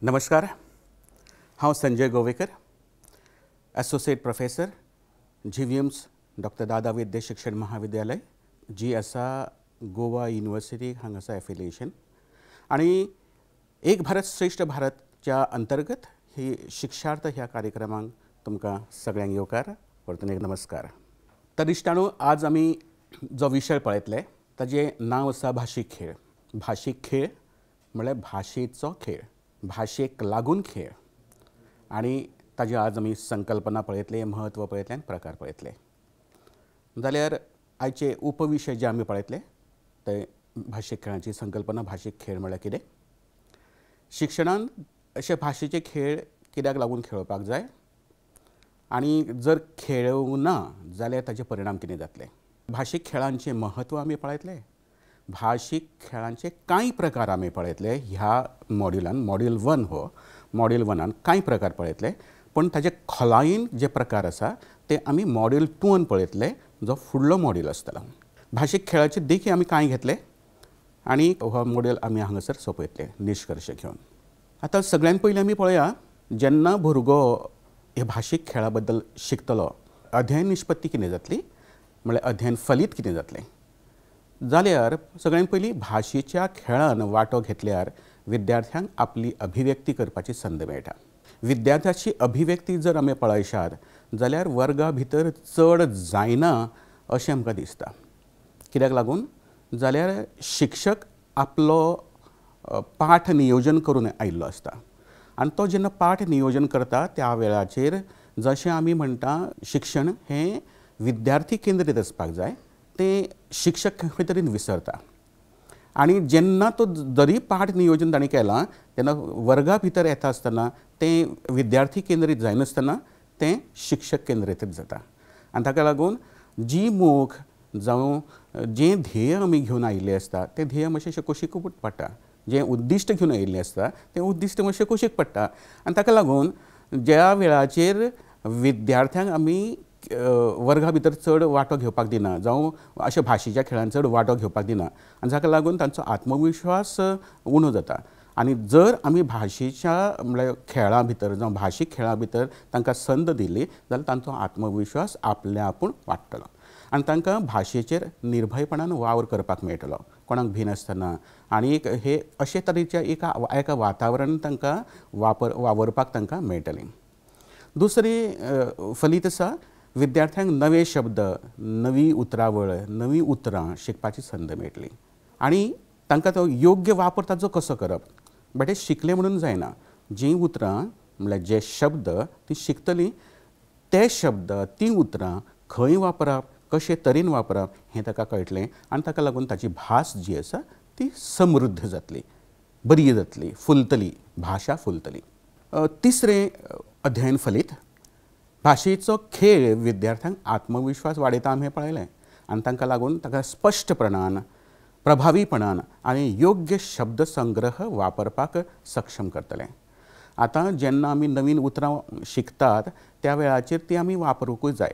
नमस्कार. हांव Sanjay Govekar, associate professor, GVMS doctor Dada Vaidya शिक्षण महाविद्यालय, जी आसा गोवा युनिवर्सिटी हांगासर एफिलिएशन. आणि एक भारत श्रेष्ठ भारतच्या अंतर्गत ही शिक्षार्थ ह्या कार्यक्रमाक तुमकां सगळ्यांक येवकार. परतून एक नमस्कार. तर इश्टाणू, आज आमी जो विशय पळयतले ताजें नांव आसा भाशीक खेळ. भाशीक खेळ म्हळ्यार भाशेचो खेळ, भाशेक लागून खेळ. आणि ताजी आज आमी संकल्पना पळयतले, महत्व पळयतले आनी प्रकार पळयतले. जाल्यार आयचे उपविशय जे आमी पळयतले ते भाशीक खेळांची संकल्पना. भाशीक खेळ म्हळ्यार कितें, शिक्षणान अशे भाशेचे खेळ कित्याक लागून खेळपाक जाय, आनी जर खेळूं ना जाल्यार ताजे परिणाम कितें जातले. भाशीक खेळांचें महत्व आमी पळयतले. भाशीक खेळांचे कांय प्रकार आमी पळयतले ह्या मॉड्युलान. मॉड्यूल 1 हो. मॉड्यूल 1 कांय प्रकार पळयतले, पण ताजे खोलायेन जे प्रकार आसा ते आमी मॉड्यूल 2 पळयतले, जो फुडलो मॉड्यूल आसतलो. भाशीक खेळाचे देखी आमी कांय घेतले आनी हो मॉड्यूल आमी हांगासर सोंपयतले निश्कर्श घेवन. आतां सगळ्यान पयलीं आमी पळया, जेन्ना भुरगो हे भाशीक खेळा बद्दल शिकतलो, अध्ययन निश्पत्ती कितें जातली, म्हळ्यार अध्ययन फलीत कितें जातलें. जाल्यार सगळ्यान पयलीं भाशेच्या खेळान वांटो घेतल्यार विद्यार्थ्यांक आपली अभिव्यक्ती करपाची संद मेळटा. विद्यार्थ्याची अभिव्यक्ती जर आमी पळयशात जाल्यार वर्गा भितर चड जायना अशें आमकां दिसता. कित्याक लागून, जाल्यार शिक्षक आपलो पाठ नियोजन करून आयिल्लो आसता आनी तो जेन्ना पाठ नियोजन करता त्या वेळाचेर जशें आमी म्हणटा शिक्षण हें विद्यार्थी केंद्रीत आसपाक जाय, तें शिक्षक खंय तरी विसरता. आनी जेन्ना तो जरी पाठ नियोजन ताणें केलां तेन्ना वर्गा भितर येता आसतना तें विद्यार्थी केंद्रीत जायनासतना तें शिक्षक केंद्रीतच जाता. आनी ताका लागून जी मोख जावं जें ध्येय आमी घेवन आयिल्लें आसता तें ध्येय मातशें कुशीक पडटा. जें उद्दिश्ट घेवन आयिल्लें आसता तें उद्दिश्ट मातशें कुशीक पडटा. आनी ताका लागून ज्या वेळाचेर विद्यार्थ्यांक आमी वर्गा भितर चड वांटो घेवपाक दिना, जावं अशा भाशेच्या खेळांत चड वांटो घेवपाक दिना, आनी जाका लागून तांचो आत्मविश्वास उणो जाता. आनी जर आमी भाशेच्या म्हळ्यार खेळां भितर जावं भाशीक खेळां भितर तांकां संद दिली जाल्यार तांचो आत्मविश्वास आपल्या आपूण वाडटलो आनी तांकां भाशेचेर निर्भयपणान वावर करपाक मेळटलो, कोणाक भिनासतना. आनी हे अशे तरेच्या एका वातावरणांत तांकां वावरपाक तांकां मेळटलें. दुसरी फलीत आसा, विद्यार्थ्यांक नवे शब्द, नवी उतरावळ, नवी उतरां शिकपाची संद मेळटली. आनी तांकां तो योग्य वापर ताचो कसो करप. बेटे शिकले म्हणून जायना. जीं उतरां म्हळ्यार जे शब्द ती शिकतलीं, ते शब्द ती उतरां खंय वापरप, कशे तरेन वापरप हें ताका कळटलें. आनी ताका लागून ताची भास जी आसा ती समृद्ध जातली, बरी जातली, फुलतली, भाशा फुलतली. तिसरें अध्ययन फलीत, भाशेचो खेळ विद्यार्थ्यांक आत्मविश्वास वाडयता आमी हें पळयलें. आनी तांकां लागून ताका स्पश्टपणान, प्रभावीपणान आनी योग्य शब्द संग्रह वापरपाक सक्षम करतलें. आतां जेन्ना आमी नवीन उतरां शिकतात त्या वेळाचेर ती आमी वापरूंकूय जाय.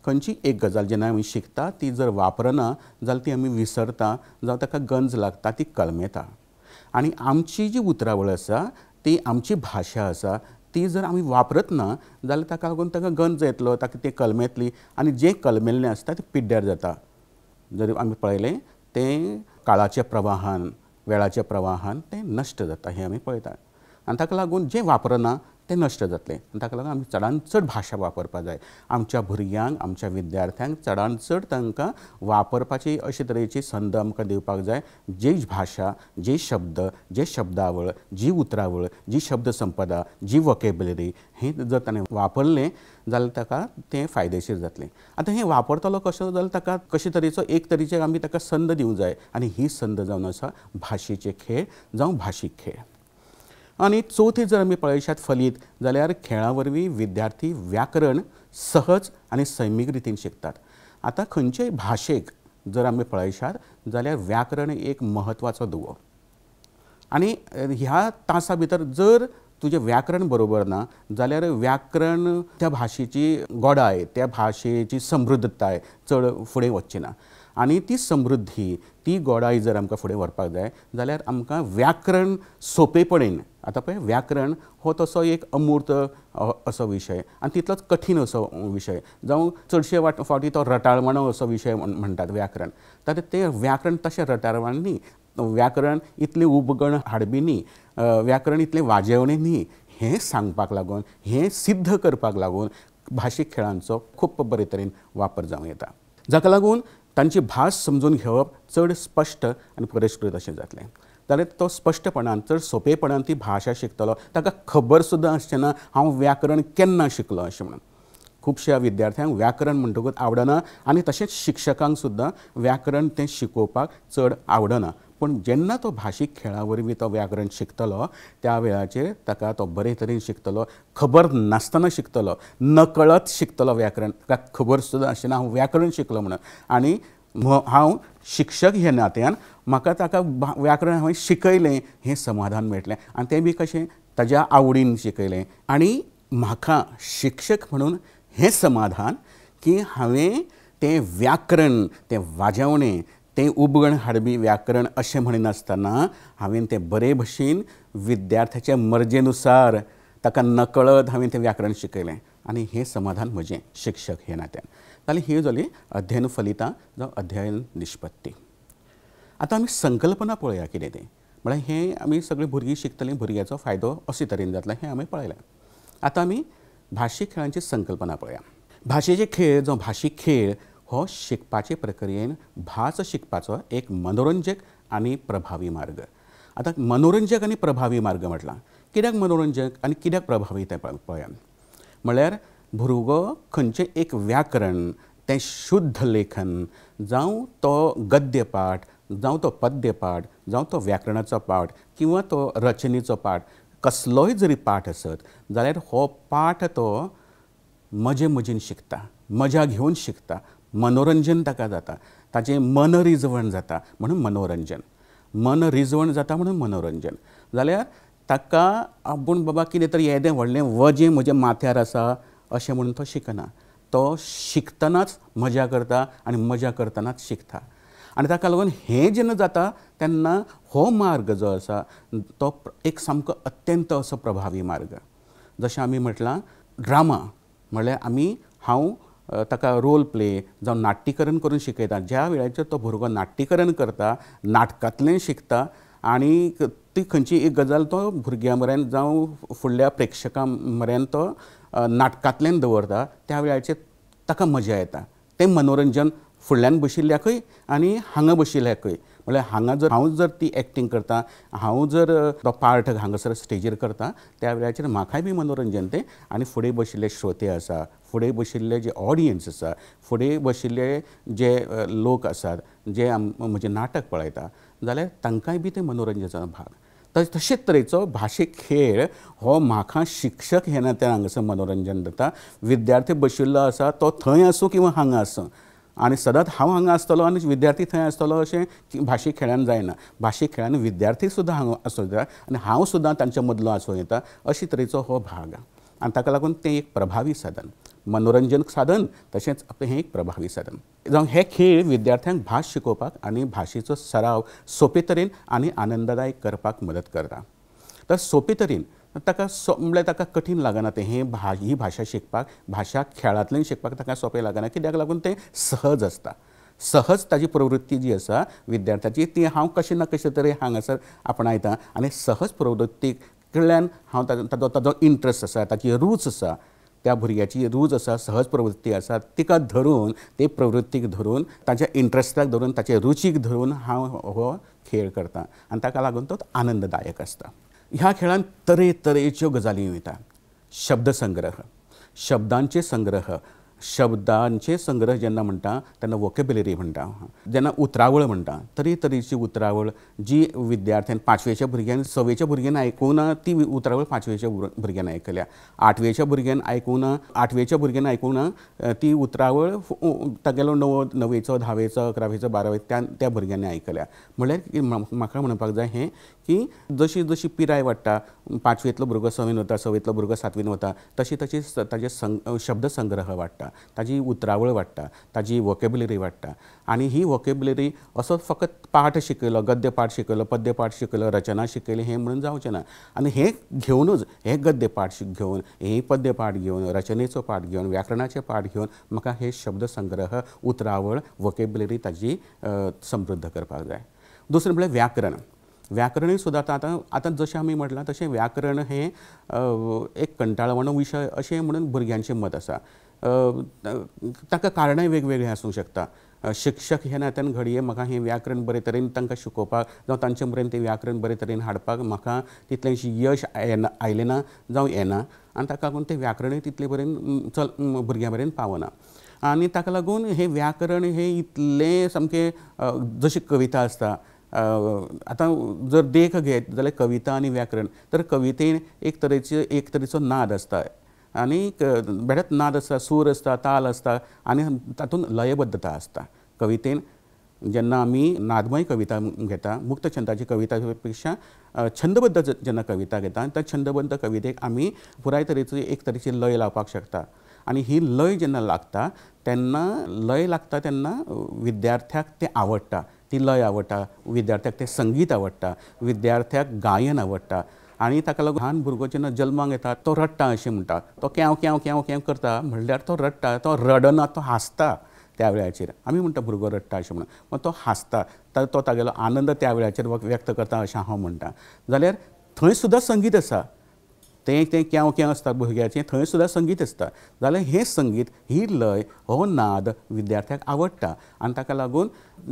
खंयची एक गजाल जेन्ना आमी शिकता ती जर वापरना जाल्यार ती आमी विसरता, जावं ताका गंज लागता, ती कलमेता. आनी आमची जी उतरावळ आसा, ती आमची भाशा आसा, ती जर आमी वापरत ना जाल्यार ताका लागून ताका गंज येतलो, ताका ती कलमेतली आनी जें कलमेल्लें आसता तें पिड्ड्यार जाता. जर आमी पळयलें तें काळाच्या प्रवाहान, वेळाच्या प्रवाहान तें नश्ट जाता हें आमी पळयतात. आनी ताका लागून जें वापरना तें नश्ट जातलें. आनी ताका लागून आमी चडांत चड भाशा वापरपाक जाय. आमच्या भुरग्यांक, आमच्या विद्यार्थ्यांक चडांत चड तांकां वापरपाची अशे तरेची संद आमकां दिवपाक जाय. जी भाशा, जे शब्द, जे शब्दावळ, जी उतरावळ, जी शब्द संपदा, जी वॉकेबलरी हें जर ताणें वापरलें जाल्यार ताका तें फायदेशीर जातलें. आतां हें वापरतलो कसो जाल्यार ताका कशे तरेचो एक तरेचे आमी ताका संद दिवंक जाय. आनी ही संद जावन आसा भाशेचे खेळ जावं भाशीक खेळ. आनी चवथी जर आमी पळयशात फलीत जाल्यार खेळा वरवीं विद्यार्थी व्याकरण सहज आनी सैमीक रितीन शिकतात. आतां खंयचेय भाशेक जर आमी पळयशात जाल्यार व्याकरण एक महत्वाचो दुवो. आनी ह्या तासा भितर जर तुजें व्याकरण बरोबर ना जाल्यार व्याकरण त्या भाशेची गोडाय, त्या भाशेची समृद्धताय चड फुडें वचची ना. आनी ती समृद्धी ती गोडाई जर आमकां फुडें व्हरपाक जाय जाल्यार आमकां व्याकरण सोंपेपणेन आतां पळय व्याकरण हो तसो एक अमूर्त असो विशय आनी तितलोच कठीण असो विशय जावं चडशे फावटी तो रटाळमणो असो विशय म्हणटात व्याकरण. तर ते व्याकरण तशें रटाळमण न्ही, व्याकरण इतलें उपगण हाडबी न्ही, व्याकरण इतलें वाजेवणें न्ही. हें सांगपाक लागून हें सिद्ध करपाक लागून भाशीक खेळांचो खूब बरे तरेन वापर जावं येता. जाका लागून तांची भास समजून घेवप चड स्पश्ट आनी परिष्कृत अशें जातलें. जाल्यार तो स्पश्टपणान चड सोंपेपणान ती भाशा शिकतलो ताका खबर सुद्दां आसचेना हांव व्याकरण केन्ना शिकलो अशें म्हणून. खुबश्या विद्यार्थ्यांक व्याकरण म्हणटकूच आवडना आनी तशेंच शिक्षकांक सुद्दां व्याकरण तें शिकोवपाक चड आवडना. पूण जेन्ना तो भाशीक खेळा वरवीं तो व्याकरण शिकतलो त्या वेळाचेर ताका तो बरे तरेन शिकतलो, खबर नासतना शिकतलो, नकळत शिकतलो व्याकरण. ताका खबर सुद्दां आसचेना हांव व्याकरण शिकलो म्हणून. आनी हांव शिक्षक ह्या नात्यान म्हाका ताका व्याकरण हांवें शिकयलें हें समाधान मेळटलें आनी तें बी कशें ताज्या आवडीन शिकयलें. आनी म्हाका शिक्षक म्हणून हें समाधान की हांवें तें व्याकरण तें वाजेवणें तें उपगण हाडपी व्याकरण अशें म्हणनासतना हांवें तें बरे भशेन विद्यार्थ्याच्या मर्जेनुसार ताका नकळत हांवें तें व्याकरण शिकयलें आनी हें समाधान म्हजें शिक्षक हे नात्यान. जाल्यार ही जाली अध्ययन फलितां जावं अध्ययन निश्पत्ती. आतां आमी संकल्पना पळोवया कितें तें. म्हळ्यार हें आमी सगळीं भुरगीं शिकतलीं, भुरग्याचो फायदो अशे तरेन जातलो हें आमी पळयलें. आतां आमी भाशीक खेळांची संकल्पना पळोवया. भाशेचे खेळ जावं भाशीक खेळ हो शिकपाचे प्रक्रियेन भास शिकपाचो एक मनोरंजक आनी प्रभावी मार्ग. आतां मनोरंजक आनी प्रभावी मार्ग म्हटलां. कित्याक मनोरंजक आनी कित्याक प्रभावी तें पळोवया. म्हळ्यार भुरगो खंयचें एक व्याकरण तें शुद्ध लेखन जावं तो गद्य पाठ जावं तो पद्य पाठ जावं तो व्याकरणाचो पाठ किंवा तो रचनेचो पाठ कसलोय जरी पाठ आसत जाल्यार हो पाठ तो मजे मजेन शिकता, मजा घेवन शिकता, मनोरंजन ताका जाता, ताचें मन रिजवण जाता म्हणून मनोरंजन, मन रिजवण जाता म्हणून मनोरंजन. जाल्यार ताका आपूण बाबा कितें तरी येदें व्हडलें वजें म्हज्या माथ्यार आसा अशें म्हणून तो शिकना. तो शिकतनाच मजा करता आनी मजा करतनाच शिकता. आनी ताका लागून हें जेन्ना जाता तेन्ना हो मार्ग जो आसा तो एक सामको अत्यंत असो प्रभावी मार्ग. जशें आमी म्हटलां ड्रामा म्हळ्यार हांव ताका रोल प्ले जावं नाट्यकरण करून शिकयता. ज्या वेळाचेर तो भुरगो नाट्यकरण करता, नाटकांतलें शिकता आनी ती खंयची एक गजाल तो भुरग्यां मेरेन जावं फुडल्या प्रेक्षकां मेरेन तो नाटकांतल्यान दवरता त्या वेळाचेर ताका मजा येता. तें मनोरंजन फुडल्यान बशिल्ल्याकय आनी हांगा बशिल्ल्याकय. म्हळ्यार हांव जर ती एक्टींग करता, हांव जर तो पार्ट हांगासर स्टेजीर करता त्या वेळाचेर म्हाकाय बी मनोरंजन तें आनी फुडें बशिल्ले श्रोते आसा, फुडें बशिल्ले जे ऑडियन्स आसा, फुडें बशिल्ले जे लोक आसात जे म्हजें नाटक पळयता जाल्यार तांकांय बी तें मनोरंजनाचो भाग. तशेंच तरेचो भाशीक खेळ हो म्हाका शिक्षक हे नात्यान हांगासर मनोरंजन दिता. विद्यार्थी बशिल्लो आसा तो थंय आसूं किंवा हांगा आसूं आनी सदांच हांव हांगा आसतलो आनी विद्यार्थी थंय आसतलो अशें भाशीक खेळान जायना. भाशीक खेळान विद्यार्थी सुद्दां हांगा आसूं येता आनी हांव सुद्दां तांच्या मदलो आसूं येता अशे तरेचो हो भाग. आनी ताका लागून तें एक प्रभावी साधन, मनोरंजन साधन तशेंच हें एक प्रभावी साधन जावं हे खेळ विद्यार्थ्यांक भास शिकोवपाक आनी भाशेचो सराव सोंपे तरेन आनी आनंददायक करपाक मदत करता. तर सोंपे तरेन ताका म्हणल्यार ताका कठीण लागना तें ही भाशा शिकपाक, भाशा खेळांतल्यान शिकपाक ताका सोंपें लागना. कित्याक लागून तें सहज आसता. सहज ताजी प्रवृत्ती जी आसा विद्यार्थ्याची ती हांव कशें ना कशें तरी हांगासर आपणायता आनी सहज प्रवृत्ती कडल्यान हांव ताजो इंट्रस्ट आसा, ताची रूच आसा, त्या भुरग्याची रूच आसा, सहज प्रवृत्ती आसा तिका धरून ते प्रवृत्तीक धरून ताच्या इंट्रस्टाक धरून ताचे रुचीक धरून हांव हो खेळ करता आनी ताका लागून तो आनंददायक आसता. ह्या खेळांत तरेतरेच्यो गजाली वयता. शब्दसंग्रह, शब्दांचे संग्रह जेन्ना म्हणटा तेन्ना वोकेब्युलरी म्हणटा. जेन्ना उतरावळ म्हणटा तरेतरेची उतरावळ जी विद्यार्थ्यान 5वेच्या भुरग्यान 6वेच्या भुरग्यान आयकूना ती उतरावळ 5वेच्या भुरग्यान आयकल्या, 8वेच्या भुरग्यान आयकूना 8वेच्या भुरग्यान आयकूना ती उतरावळ तागेलो 9वेचो 10वेचो 11वेचो 12वेचो त्या भुरग्यांनी आयकल्या. म्हळ्यार म्हाका म्हणपाक जाय हें की जशी जशी पिराय वाडटा 5वेंतलो भुरगो 6वेन वता, 6वेंतलो भुरगो 7वेन वता तशी ताजे शब्द संग्रह वाडटा. ताजी उतरावळ वाडटा, ताजी वॉकेबुलरी वाडटा. आनी ही वॉकेबुलरी असो फकत पाठ शिकयलो, गद्य पाठ शिकयलो, पद्य पाठ शिकयलो, रचना शिकयली हें म्हणून जावचें ना. आनी हें घेवनूच, हे गद्य पाठ घेवन, हे पद्य पाठ घेवन, रचनेचो पाठ घेवन, व्याकरणाचे पाठ घेवन म्हाका हे शब्द संग्रह, उतरावळ, वॉकेबुलरी ताजी समृद्ध करपाक जाय. दुसरें म्हळ्यार व्याकरण. व्याकरणय सुद्दां आतां जशें आमी म्हटलां तशें व्याकरण हें एक कंटाळवणो विशय अशें म्हणून भुरग्यांचें मत आसा. ताका कारणांय वेगवेगळीं आसूंक शकता. शिक्षक ह्या नात्यान घडये म्हाका हें व्याकरण बरे तरेन तांकां शिकोवपाक जावं तांचे मेरेन तें व्याकरण बरे तरेन हाडपाक म्हाका तितलेंशें यश आयलें ना जावं येना, आनी ताका लागून तें व्याकरणय तितले बरेन भुरग्यां मेरेन पावना. आनी ताका लागून हें व्याकरण हें इतलें सामकें जशी कविता आसता. आतां जर देख घेत जाल्यार कविता आनी व्याकरण, तर कवितेन एक तरेचो नाद आसता आनी बेडत नाद आसता, सूर आसता, ताल आसता आनी तातूंत लयबद्धता आसता. कवितेन जेन्ना आमी नादमय कविता घेता, मुक्त छंदाची कविता पेक्षा छंदबद्ध जेन्ना कविता घेता, त्या छंदबद्ध कवितेक आमी पुराय तरेची एक तरेची लय लावपाक शकता. आनी ही लय जेन्ना लागता तेन्ना विद्यार्थ्याक तें आवडटा, ती लय आवडटा, विद्यार्थ्याक तें संगीत आवडटा, विद्यार्थ्याक गायन आवडटा. आनी ताका लागून ल्हान भुरगो जेन्ना जल्माक येता तो रडटा अशें म्हणटा. तो क्याव क्याव क्याव क्याव करता म्हणल्यार तो रडटा, तो रडना, तो हांसता त्या वेळाचेर. आमी म्हणटा भुरगो रडटा अशें म्हणून, पूण तो हांसता, तो तागेलो आनंद त्या वेळाचेर व्यक्त करता अशें हांव म्हणटा. जाल्यार थंय सुद्दां संगीत आसा. तें क्याव क्याव आसता भुरग्याचें, थंय सुद्दां संगीत आसता. जाल्यार हें संगीत, ही लय, हो नाद विद्यार्थ्याक आवडटा. आनी ताका लागून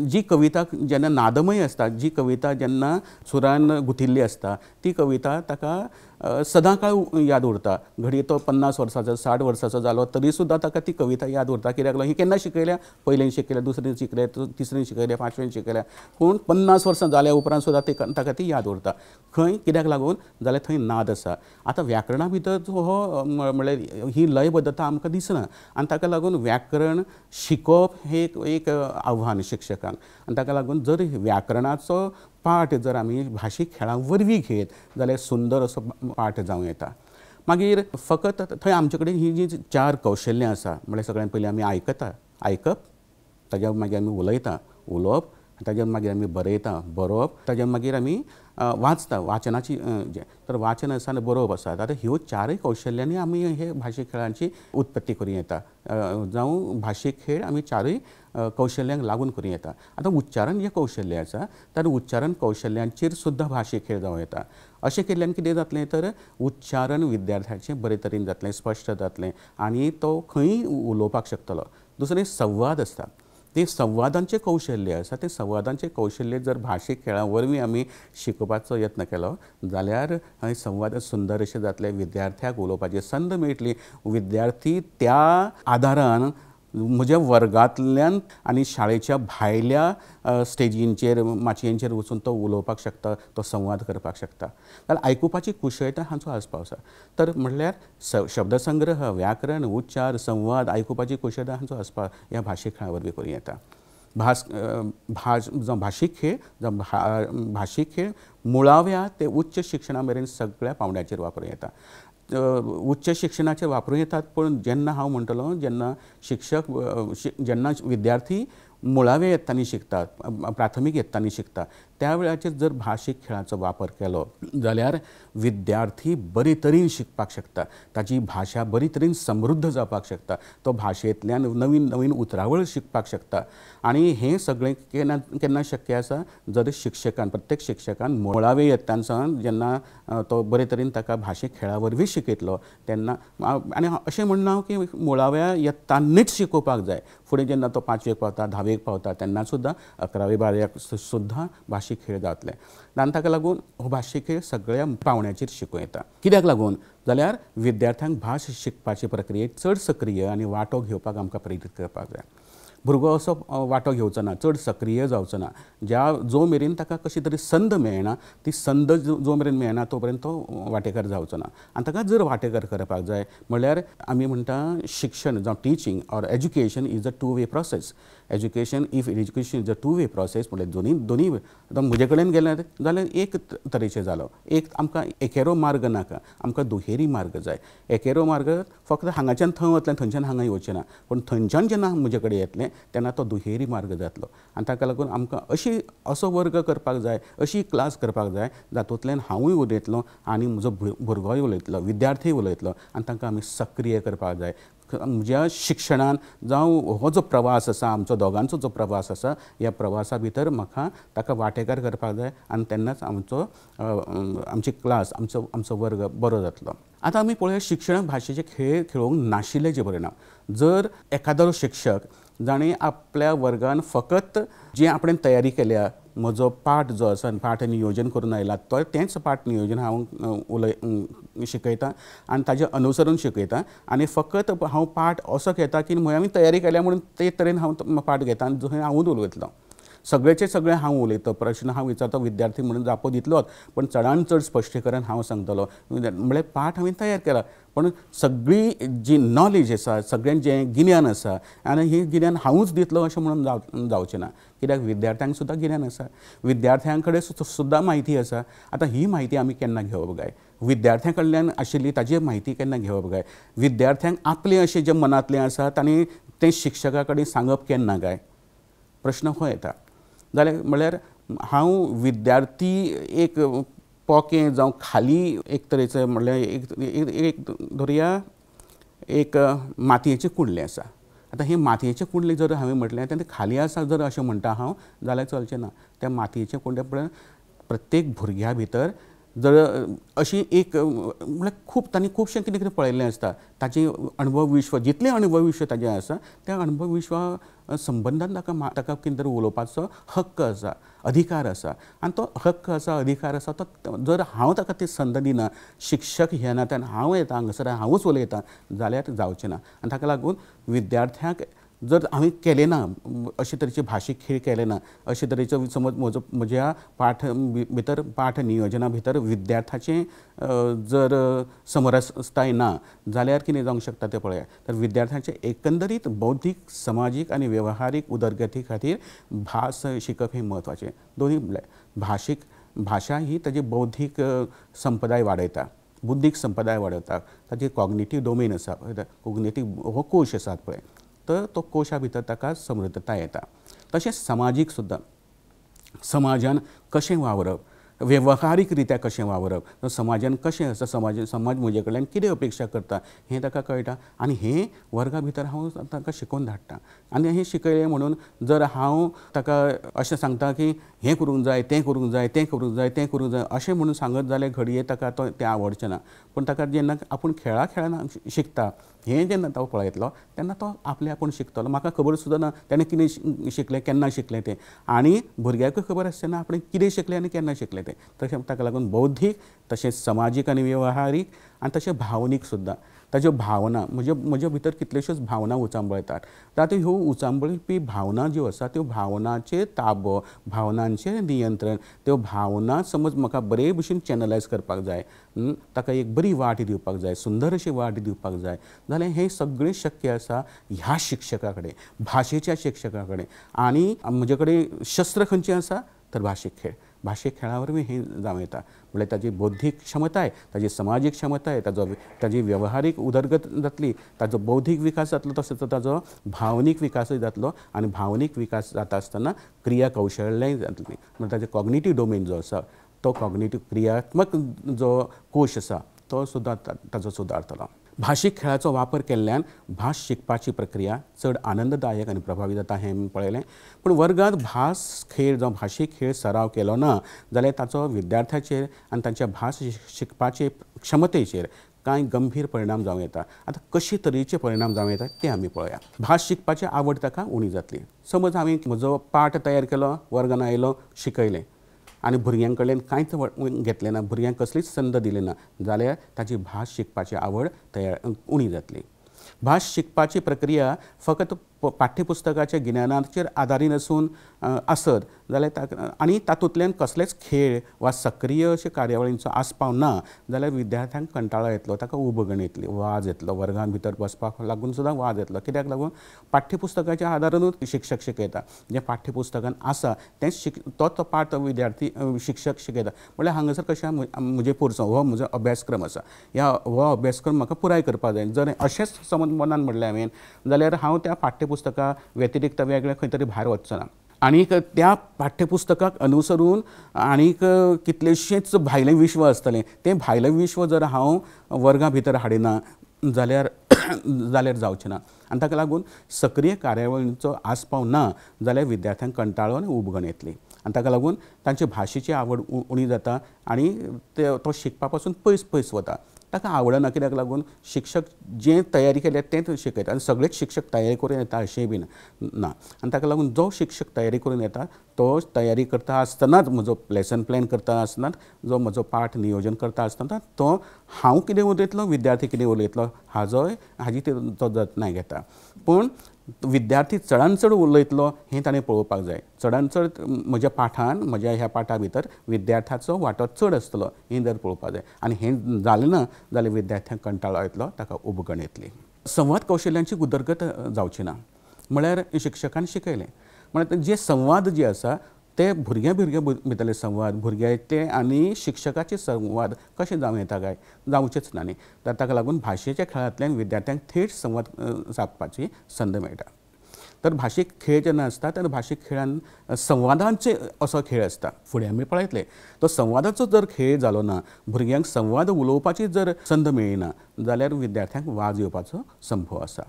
जी कविता जेन्ना नादमय आसता, जी कविता जेन्ना सुरान गुथिल्ली आसता, ती कविता ताका सदांकाळ याद उरता. घडये तो 50 वर्साचो, 60 वर्साचो जालो तरी सुद्दां ताका ती कविता याद उरता. कित्याक लागून ही केन्ना शिकयल्या? पयलें शिकयल्या, दुसरें शिकयल्या, तिसरें शिकयल्या, 5वें शिकयल्या, पूण 50 वर्सां जाल्या उपरांत सुद्दां ताका ती याद उरता. खंय कित्याक लागून? जाल्यार थंय नाद आसा. आतां व्याकरणा भितर हो म्हळ्यार ही लयबद्धता आमकां दिसना, आनी ताका लागून व्याकरण शिकोवप हें एक आव्हान शिक्षकांक. आनी ताका लागून जर व्याकरणाचो पाठ जर आमी भाशीक खेळां वरवीं घेत जाल्यार सुंदर असो पाठ जावं येता. मागीर फकत थंय आमचे कडेन ही जी 4 कौशल्यां आसा, म्हळ्यार सगळ्यांत पयलीं आमी आयकप, ताज्या मागीर आमी उलोवप, ताज्या मागीर आमी बरोवप, ताज्या मागीर आमी वाचता, वाचनाची तर वाचन आसा आनी बरोवप आसा. आतां ह्यो 4 कौशल्यांनी आमी हे भाशीक खेळांची उत्पत्ती करूं येता, जावं भाशीक खेळ आमी 4 कौशल्यांक लागून करूं येता. आतां उच्चारण जें कौशल्य आसा तर उच्चारण कौशल्यांचेर सुद्दां भाशीक खेळ जावं येता. अशें केल्ल्यान कितें जातलें तर उच्चारण विद्यार्थ्याचें बरे तरेन जातलें, स्पश्ट जातलें आनी तो खंयी उलोवपाक शकतलो. दुसरें संवाद आसता, ते संवादांचें कौशल्य आसा, ते संवादांचें कौशल्य जर भाशीक खेळां वरवीं आमी शिकोवपाचो यत्न केलो जाल्यार थंय संवाद सुंदर अशें जातले. विद्यार्थ्याक उलोवपाची संद मेळटली. विद्यार्थी त्या आदारान म्हज्या वर्गांतल्यान आनी शाळेच्या भायल्या स्टेजींचेर, माचयेंचेर वचून तो उलोवपाक शकता, तो संवाद करपाक शकता. जाल्यार आयकुपाची कुशळटाय हांचो आसपाव आसा. तर म्हणल्यार शब्दसंग्रह, व्याकरण, उच्चार, संवाद, आयकुपाची कुशळटाय हांचो आसपाव ह्या भाशीक खेळां वरवीं करूं येता. जावं भाशीक खेळ जावं भाशीक खेळ मुळाव्या ते उच्च शिक्षणा मेरेन सगळ्या पावंड्याचेर वापरूं येता. उच्च शिक्षणाचेर वापरूं येतात, पूण जेन्ना हांव म्हणटलो जेन्ना शिक्षक जेन्ना विद्यार्थी मुळाव्या यत्तांनी शिकतात, प्राथमीक यत्तांनी शिकता, त्या वेळाचेर जर भाशीक खेळांचो वापर केलो जाल्यार विद्यार्थी बरे तरेन शिकपाक शकता, ताची भाशा बरे तरेन समृद्ध जावपाक शकता, तो भाशेंतल्यान नवीन नवीन उतरावळ शिकपाक शकता. आनी हें सगळें केन्ना शक्य आसा? जर शिक्षकान, प्रत्येक शिक्षकान मुळावे यत्तांसान जेन्ना तो बरे तरेन ताका भाशीक खेळा वरवीं शिकयतलो तेन्ना. आनी अशें म्हणना की मुळाव्या यत्तांनीच शिकोवपाक जाय. फुडें जेन्ना तो 5वेक पावता, 10वेक पावता तेन्ना सुद्दां 11वे 12वेक सुद्दां भाशीक खेळ जातले. आनी ताका लागून हो भाशीक खेळ सगळ्या पावंड्याचेर शिकूं येता. कित्याक लागून? जाल्यार विद्यार्थ्यांक भास शिकपाचे प्रक्रियेक चड सक्रीय आनी वांटो घेवपाक आमकां प्रेरीत करपाक जाय. भुरगो असो वांटो घेवचो ना, चड सक्रीय जावचो ना. जो मेरेन ताका कशी तरी संद मेळना, ती संद जो मेरेन मेळना तो पर्यंत तो वांटेकार जावचो ना. आनी ताका जर वांटेकार करपाक जाय म्हणल्यार आमी म्हणटा शिक्षण जावं teaching or education is a 2 way process. Education if education is a two way process म्हणजे दोनी आतां म्हजे कडेन गेले जाल्यार एक तरेचें जालो एक आमकां एकेरो मार्ग नाका आमकां दुहेरी मार्ग जाय एकेरो मार्ग फक्त हांगाच्यान थंय वतलें थंयच्यान हांगा येवचें ना पूण थंयच्यान जेन्ना म्हजे कडेन येतलें तेन्ना तो दुहेरी मार्ग जातलो आनी ताका लागून आमकां असो वर्ग करपाक जाय अशी क्लास करपाक जाय जातूंतल्यान हांवूय उलयतलों आनी म्हजो भुरगोय उलयतलो विद्यार्थी उलयतलो आनी तांकां आमी सक्रीय करपाक जाय म्हज्या शिक्षणान जावं हो जो प्रवास आसा आमचो दोगांचो जो प्रवास आसा ह्या प्रवासा भितर म्हाका ताका वांटेकार करपाक जाय आनी तेन्नाच आमची क्लास आमचो वर्ग बरो जातलो आतां आमी पळोवया शिक्षण भाशेचे खेळ खेळोवंक नाशिल्लेचे परिणाम जर एखादो शिक्षक जाणें आपल्या वर्गान फकत जी आपणें तयारी केल्या म्हजो पाठ जो आसा पाठ नियोजन करून आयला तो तेंच पाठ नियोजन हांव शिकयतां आनी ताजें अनुसरून शिकयतां आनी फकत हांव पाठ असो घेता की हांवें तयारी केल्या म्हणून ते तरेन हांव पाठ घेता आनी जंय हांवूच उलयतलों सगळेचे सगळे हांव उलयतां प्रश्न हांव विचारता विद्यार्थी म्हणून जापो दितलोच पण चडान चड स्पश्टीकरण हांव सांगतलो म्हळ्यार पाठ हांवें तयार केला पण सगळी जी नॉलेज आसा सगळें जें गिन्यान आसा आनी हें गिन्यान हांवूच दितलो अशें म्हणून जावचें ना कित्याक विद्यार्थ्यांक सुद्दां गिन्यान आसा विद्यार्थ्यां कडेन सुद्दां म्हायती आसा आतां ही म्हायती आमी केन्ना घेवप काय विद्यार्थ्यां कडल्यान आशिल्ली ताजी म्हायती केन्ना घेवप काय विद्यार्थ्यांक आपलें अशें जें मनांतलें आसा तांणी तें शिक्षका कडेन सांगप केन्ना काय प्रश्न हो येता जाल्यार म्हळ्यार हांव विद्यार्थी एक पोकें जावं खाली एक तरेचें म्हणल्यार एक धरया एक मातयेचें कुंडलें आसा आतां हें मातयेचें कुंडलें जर हांवें म्हटलें तें खाली आसा जर अशें म्हणटा हांव जाल्यार चलचें ना त्या मातयेचें कुंडलें पळय प्रत्येक भुरग्या भितर जर अशी एक म्हळ्यार खूब तांणी खुबशें कितें कितें पळयल्लें आसता ताचें अणभव विश्व जितलें अणभव विश्व ताचें आसा त्या अणभव विश्वा संबंदान ताका कितें तरी उलोवपाचो हक्क आसा अधिकार आसा आनी तो हक्क आसा अधिकार आसा तो जर हांव ताका ती संद दिना शिक्षक हे नात्यान हांव येता हांगासर हांवूच उलयतां जाल्यार जावचें ना आनी ताका लागून विद्यार्थ्यांक जर हांवें केलें ना अशे तरेचे भाशीक खेळ केले ना अशे तरेचो समज म्हज्या पाठ भितर पाठ नियोजना भितर विद्यार्थ्याचें जर समरसताय ना जाल्यार कितें जावंक शकता तें पळया तर विद्यार्थ्यांचे एकंदरीत बौद्धीक समाजीक आनी वेवहारीक उदरगती खातीर भास शिकप हें म्हत्वाचें दोनूय भाशीक भाशा ही ताजी बौद्धीक संपदाय वाडयता बुद्धीक संपदाय वाडयता ताजी कॉग्निटीव डोमेन आसा कॉग्निटीव हो कोश आसा पळय तर तो कोशा भितर ताका समृद्धताय येता तशेंच समाजीक सुद्दां समाजान कशें वावरप वेवहारीक रित्या कशें वावरप समाजान कशें आसा समाज म्हजे कडल्यान कितें अपेक्षा करता हें ताका कळटा आनी हें वर्गा भितर हांव ताका शिकोवन धाडटां आनी हें शिकयलें म्हणून जर हांव ताका अशें सांगता की हें करूंक जाय तें करूंक जाय तें करूंक जाय तें करूंक जाय अशें म्हणून सांगत जाल्यार घडये ताका तें आवडचें ना पूण ताका जेन्ना आपूण खेळान शिकता हें जेन्ना तो पळयतलो तेन्ना तो आपले आपूण शिकतलो म्हाका खबर सुद्दां ना तेणें कितें शिकलें केन्ना शिकलें तें आनी भुरग्याकूय खबर आसचें ना आपणें कितें शिकलें आनी केन्ना शिकलें तें तशें ताका लागून बौद्धीक तशेंच समाजीक आनी वेवहारीक आनी तशें भावनीक सुद्दां ताज्यो भावना म्हज्या भितर कितल्योश्योच भावना उचांबळटात तातूंत ह्यो उचांबळपी भावना ज्यो आसा त्यो भावनांचेर ताबो भावनांचेर नियंत्रण त्यो भावना समज म्हाका बरे भशेन चॅनलायज करपाक जाय ताका एक बरी वाट दिवपाक जाय सुंदर अशी वाट दिवपाक जाय जाल्यार हें सगळें शक्य आसा ह्या शिक्षका कडेन भाशेच्या शिक्षका कडेन आनी म्हजे कडेन शस्त्र खंयचें आसा तर भाशीक खेळ भाशीक खेळा वरवीं हें जावं येता म्हळ्यार ताजी बौद्धीक क्षमताय ताजी समाजीक क्षमताय ताजी वेवहारीक उदरगत जातली ताजो बौद्धीक विकास जातलो तसोच ताजो भावनीक विकासूय जातलो आनी भावनीक विकास जाता आसतना क्रिया कौशल्यय जातली म्हणजे ताजे कॉग्निटीव डोमेन जो आसा तो कॉग्निटीव क्रियात्मक जो कोश आसा तो सुद्दां ताजो सुदारतलो भाशीक खेळाचो वापर केल्ल्यान भास शिकपाची प्रक्रिया चड आनंददायक आनी प्रभावी जाता हें पळयलें पूण वर्गांत भास खेळ जावं भाशीक खेळ सराव केलो ना जाल्यार ताचो विद्यार्थ्याचेर आनी तांच्या भास शिकपाचे क्षमतेचेर कांय गंभीर परिणाम जावं येता आतां कशे तरेचे परिणाम जावं येता ते आमी पळोवया भास शिकपाची आवड ताका उणी जातली समज हांवें म्हजो पाठ तयार केलो वर्गान आयलो शिकयलें आनी भुरग्यां कडल्यान कांयच घेतलें ना भुरग्यांक कसलीच संद दिली ना जाल्यार ताची भास शिकपाची आवड उणी जातली भास शिकपाची प्रक्रिया फकत पाठ्यपुस्तकाच्या गिन्यानाचेर आदारीत आसून आसत जाल्यार आनी तातूंतल्यान कसलेच खेळ वा सक्रीय अशे कार्यावळींचो आस्पाव ना जाल्यार विद्यार्थ्यांक कंटाळो येतलो, ताका उबगण येतली, वाज येतलो, वर्गांत भितर बसपाक लागून सुद्दां वाज येतलो. कित्याक लागून पाठ्यपुस्तकाच्या आदारानूच शिक्षक शिकयता. जें पाठ्यपुस्तकान आसा तेंच तो पाठ विद्यार्थी शिक्षक शिकयता. म्हळ्यार हांगासर कशें म्हजे पुरसो हो म्हजो अभ्यासक्रम आसा, हो अभ्यासक्रम म्हाका पुराय करपाक जाय. जर अशेंच समज मनान म्हणलें हांवें जाल्यार हांव त्या पाठ्यपुस्तका व्यतिरिक्त वेगळें खंय तरी भायर वचचो ना. आनीक त्या पाठ्यपुस्तकाक अनुसरून आनीक कितलेशेच भायलें विश्व आसतलें, तें भायलें विश्व जर हांव वर्गा भितर हाडिना जाल्यार जावचें ना. आनी ताका लागून सक्रीय कार्यावळींचो आस्पाव ना जाल्यार विद्यार्थ्यांक कंटाळो आनी उबगण येतली. आनी ताका लागून तांचे भाशेची आवड उणी जाता आनी तो शिकपा पासून पयस वता. ताका आवडना. कित्याक लागून शिक्षक जें तयारी केल्या तेंच शिकयता. आनी सगळेच शिक्षक तयारी करून येता अशेंय बी ना. आनी ताका लागून जो शिक्षक तयारी करून येता तो तयारी करता आसतनाच, म्हजो लेसन प्लॅन करता आसतनाच, जो म्हजो पाठ नियोजन करता आसतना तो हांव कितें उलयतलो, विद्यार्थी कितें उलयतलो हाजी तो जतनाय घेता. पूण विद्यार्थी चडांत चड उलयतलो हें ताणें पळोवपाक जाय. चडांत चड म्हज्या पाठांत, म्हज्या ह्या पाठा भितर विद्यार्थ्याचो वांटो चड आसतलो हें जर पळोवपाक जाय. आनी हें जालें ना जाल्यार विद्यार्थ्यांक कंटाळो येतलो, ताका उबगण येतली. संवाद कौशल्यांची उदरगत जावची ना. म्हळ्यार शिक्षकान शिकयलें म्हळ्यार जे संवाद जे आसा ते भुरग्यां भितरले संवाद, भुरग्याचे आनी शिक्षकाचे संवाद कशें जावं येता काय, जावचेच ना न्ही. ताका लागून भाशेच्या खेळांतल्यान विद्यार्थ्यांक थेट संवाद सादपाची संद मेळटा. तर भाशीक खेळ जेन्ना आसता तेन्ना भाशीक खेळांत संवादांचे असो खेळ आसता. फुडें आमी पळयतले तो संवादाचो जर खेळ जालो ना, भुरग्यांक संवाद उलोवपाची जर संद मेळिना जाल्यार विद्यार्थ्यांक वाज येवपाचो संभव आसा.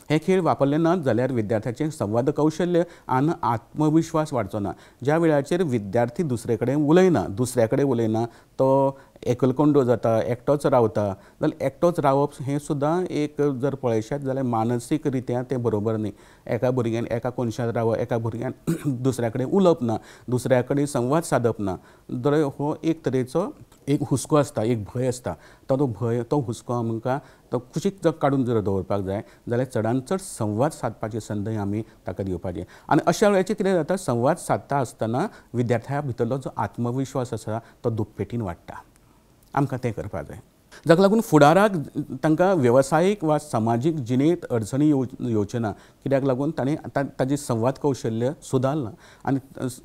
हे खेळ वापरले नात जाल्यार विद्यार्थ्याचें संवाद कौशल्य आनी आत्मविश्वास वाडचो ना. ज्या वेळाचेर विद्यार्थी दुसरे कडेन उलयना, तो एकलकोंडो जाता, एकटोच रावता जाल्यार एकटोच रावप हें सुद्दां एक जर पळयशात जाल्यार मानसीक रित्या तें बरोबर न्ही. एका भुरग्यान एका कोनशात रावप, एका भुरग्यान दुसऱ्या कडेन उलोवप ना, दुसऱ्या कडेन संवाद सादप ना जाल्यार हो एक तरेचो एक हुस्को आसता, एक भंय आसता. तो हुस्को आमकां तो कुशीक जर काडून जर दवरपाक जाय जाल्यार चडांत चड संवाद सादपाची संदय आमी ताका दिवपाची. आनी अशा वेळाचेर कितें जाता, संवाद सादता आसतना विद्यार्थ्या भितरलो जो आत्मविश्वास आसा तो दुप्पेटीन वाडटा. आमकां तें करपाक जाय. जाका लागून फुडाराक तांकां वेवसायीक वा समाजीक जिणेंत अडचणी येवच्यो ना. कित्याक लागून ताणें ताजें संवाद कौशल्य सुदारलां आनी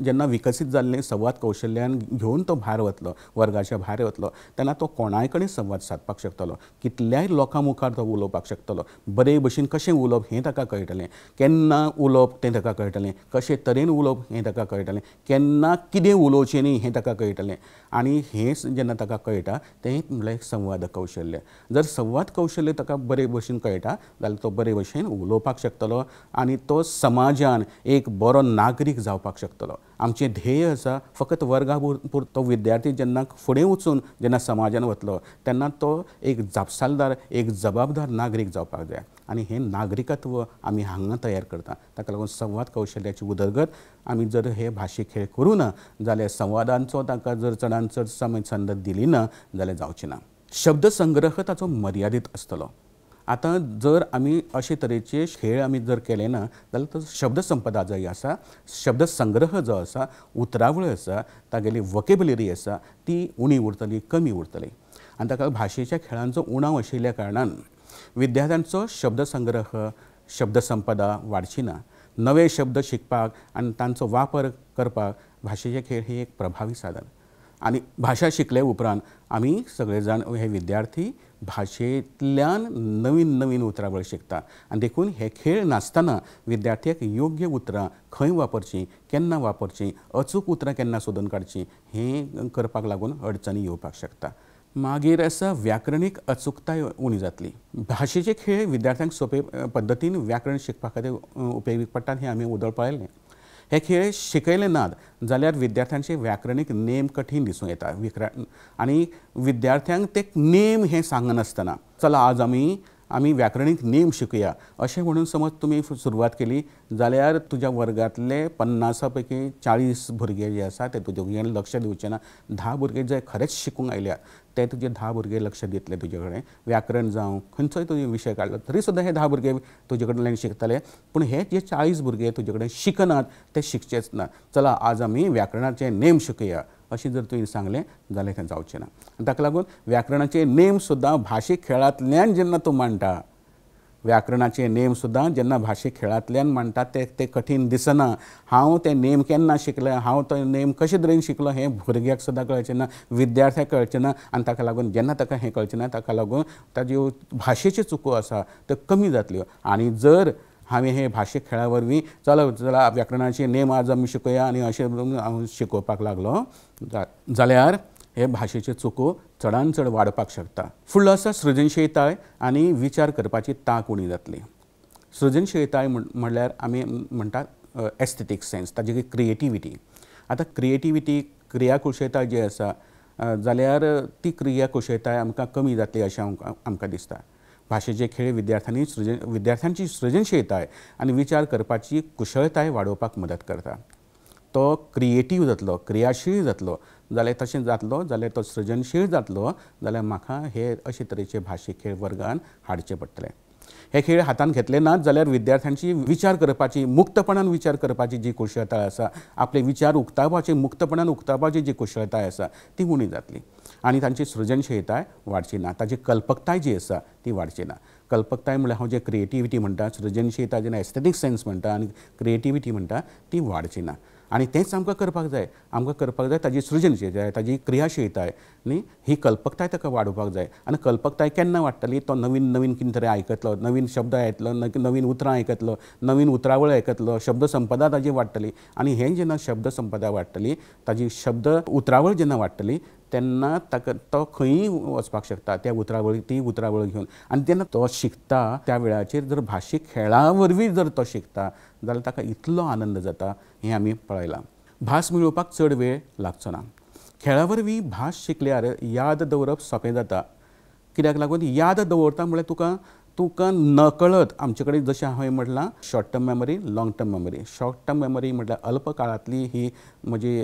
जेन्ना विकसीत जाल्लें संवाद कौशल्यान घेवन तो भायर वतलो, वर्गाच्या भायर वतलो तेन्ना तो कोणाय कडेन संवाद सादपाक शकतलो, कितल्याय लोकां मुखार तो उलोवपाक शकतलो. बरे भशेन कशें उलोवप हें ताका कळटलें, केन्ना उलोवप तें ताका कळटलें, कशें तरेन उलोवप हें ताका कळटलें, केन्ना कितें उलोवचें न्ही हें ताका कळटलें. आनी हें जेन्ना ताका कळटा तें म्हणल्यार संवाद कौशल्य. जर संवाद कौशल्य ताका बरे भशेन कळटा जाल्यार तो बरे भशेन उलोवपाक शकतलो आनी तो समाजान एक बरो नागरीक जावपाक शकतलो. आमचें ध्येय आसा फकत वर्गा पुरतो विद्यार्थी जेन्ना फुडें वचून जेन्ना समाजान वतलो तेन्ना तो एक जापसालदार, एक जबाबदार नागरीक जावपाक जाय. आनी हें नागरिकत्व आमी हांगा तयार करता. ताका लागून संवाद कौशल्याची उदरगत आमी जर हे भाशीक खेळ करूं ना जाल्यार संवादांचो ताका जर चडांत चड संद दिली ना जाल्यार जावची ना. शब्द संग्रह ताचो मर्यादीत आसतलो. आतां जर आमी अशे तरेचे खेळ आमी जर केले ना जाल्यार तो शब्द संपदा जी आसा, शब्द संग्रह जो आसा, उतरावळ आसा, तागेली वोकेबुलरी आसा ती उणी उरतली, कमी उरतली. आनी ताका भाशेच्या खेळांचो उणाव आशिल्ल्या कारणान विद्यार्थ्यांचो शब्द संग्रह, शब्द संपदा वाडची ना. नवे शब्द शिकपाक आनी तांचो वापर करपाक भाशेचे खेळ ही एक प्रभावी साधन. आनी भाशा शिकले उपरांत आमी सगळे जाण हे विद्यार्थी भाशेंतल्यान नवीन नवीन उतरावळ शिकता. आनी देखून हे खेळ नासतना विद्यार्थ्याक योग्य उतरां खंय वापरचीं, केन्ना वापरचीं, अचूक उतरां केन्ना सोदून काडचीं हें करपाक लागून अडचणी येवपाक शकता. मागीर आसा व्याकरणीक अचूकताय उणी जातली. भाशेचे खेळ विद्यार्थ्यांक सोंपे पद्दतीन व्याकरण शिकपा खातीर उपेगी पडटात हें आमी उदळ पळयलें. हे खेळ शिकयले नात जाल्यार विद्यार्थ्यांचे व्याकरणीक नेम कठीण दिसूं येता. आनी विद्यार्थ्यांक ते नेम हें सांगनासतना चला आज आमी आमी व्याकरणीक नेम शिकया अशें म्हणून समज तुमी सुरवात केली जाल्यार तुज्या वर्गांतले 50 पैकी 40 भुरगे जे आसा ते तुजे लक्ष दिवचे ना. 10 भुरगे जे खरेंच शिकूंक आयल्या ते तुजे 10 भुरगे लक्ष दितले तुजे कडेन. व्याकरण जावं खंयचोय तुवें विशय काडलो तरी सुद्दां हे 10 भुरगे तुजे कडल्यान शिकतले. पूण हे जे 40 भुरगे तुजे कडेन शिकनात ते शिकचेच ना. चला आज आमी व्याकरणाचे नेम शिकया अशें जर तुवें सांगलें जाल्यार तें जावचें ना. ताका लागून व्याकरणाचे नेम सुद्दां भाशीक खेळांतल्यान जेन्ना तूं मांडटा, व्याकरणाचे नेम सुद्दां जेन्ना भाशीक खेळांतल्यान मांडटा ते कठीण दिसना. हांव ते नेम केन्ना शिकलें, हांव तो नेम कशे तरेन शिकलो हें भुरग्याक सुद्दां कळचें ना, विद्यार्थ्याक कळचें ना. आनी ताका लागून जेन्ना ताका हें कळचें ना ताका लागून ताज्यो भाशेच्यो चुको आसा त्यो कमी जातल्यो. आनी जर हांवें हे भाशीक खेळा वरवीं चला व्याकरणाचे नेम आज आमी शिकया आनी अशें हांव शिकोवपाक लागलो जाल्यार हे भाशेच्यो चुको चडांत चड वाडपाक शकता. फुडलो आसा सृजनशीलताय आनी विचार करपाची तांक उणी जातली. सृजनशीलताय म्हणल्यार आमी म्हणटात एस्थेटीक सेन्स, ताजी क्रिएटिविटी. आतां क्रिएटिविटी क्रियाकुशळताय जी आसा जाल्यार ती क्रियाकुशळताय आमकां कमी जातली अशें आमकां दिसता. भाशेचे खेळ विद्यार्थ्यांची सृजनशीलताय आनी विचार करपाची कुशळताय वाडोवपाक मदत करता. तो क्रिएटीव जातलो, क्रियाशील जातलो जाल्यार तशें जातलो जाल्यार तो सृजनशील जातलो जाल्यार म्हाका हे अशे तरेचे भाशीक खेळ वर्गान हाडचे पडटले. हे खेळ हातान घेतले नात जाल्यार विद्यार्थ्यांची विचार करपाची, मुक्तपणान विचार करपाची जी कुशळताय आसा, आपले विचार उक्तावपाची, मुक्तपणान उक्तावपाची जी कुशळताय आसा ती उणी जातली आनी तांची सृजनशीलताय वाडची ना. ताची कल्पकताय जी आसा ती वाडची ना. कल्पकताय म्हळ्यार हांव जे क्रिएटिविटी म्हणटा, सृजनशीलताय जेन्ना एस्थेटीक सेन्स म्हणटा आनी क्रिएटिविटी म्हणटा ती वाडची ना. आनी तेंच आमकां करपाक जाय. आमकां करपाक जाय ताजी सृजनशीलताय, ताजी क्रियाशीलताय न्ही, ही कल्पकताय ताका वाडोवपाक जाय. आनी कल्पकताय केन्ना वाडटली? तो नवीन नवीन कितें तरी आयकतलो, नवीन शब्द आयकतलो, नवीन उतरां आयकतलो, नवीन उतरावळ आयकतलो, शब्द संपदा ताजी वाडटली. आनी हें जेन्ना शब्द संपदा वाडटली, ताजी शब्द उतरावळ जेन्ना वाडटली तेन्ना ताका तो खंयी वचपाक शकता त्या ती उतरावळ घेवन. आनी जेन्ना तो शिकता त्या वेळाचेर जर भाशीक खेळा वरवीं जर तो शिकता जाल्यार ताका इतलो आनंद जाता हें आमी पळयलां. भास मेळोवपाक चड वेळ लागचो ना. खेळा वरवीं भास शिकल्यार याद दवरप सोंपें जाता. कित्याक लागून याद दवरता म्हळ्यार तुका नकळत आमचे कडेन जशें हांवें म्हटलां short term memory, long term memory. Short term memory म्हटल्यार अल्प काळांतली ही म्हजी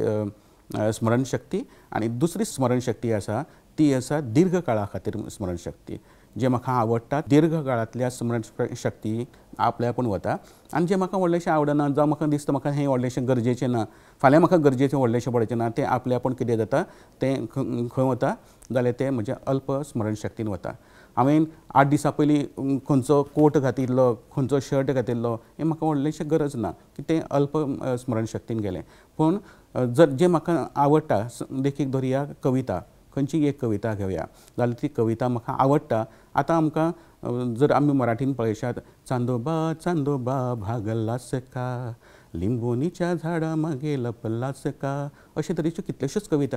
स्मरणशक्ती आनी दुसरी स्मरणशक्ती आसा ती आसा दीर्घ काळा खातीर स्मरणशक्ती. जे म्हाका आवडटा दीर्घ काळांतल्या स्मरणशक्ती आपल्या आपूण वता आनी जे म्हाका व्हडलेशें आवडना जावं म्हाका दिसता म्हाका हें व्हडलेशें गरजेचें ना, फाल्यां म्हाका गरजेचें व्हडलेशें पडचें ना, तें आपल्या आपूण कितें जाता तें खंय वता जाल्यार तें म्हज्या अल्प स्मरणशक्तीन वता. हांवें 8 दिसां पयलीं खंयचो कोट घातिल्लो, खंयचो शर्ट घातिल्लो हें म्हाका व्हडलेशें गरज ना की तें अल्प स्मरणशक्तीन गेलें. पूण जर जें म्हाका आवडटा, देखीक धरया कविता, खंयची एक कविता घेवया जाल्यार ती कविता म्हाका आवडटा. आतां आमकां जर आमी मराठीन पळयशात, चांदोबा भागलास का, लिंबोनीच्या झाडा मागे लपलास का, अशे तरेच्यो कितल्योश्योच कविता.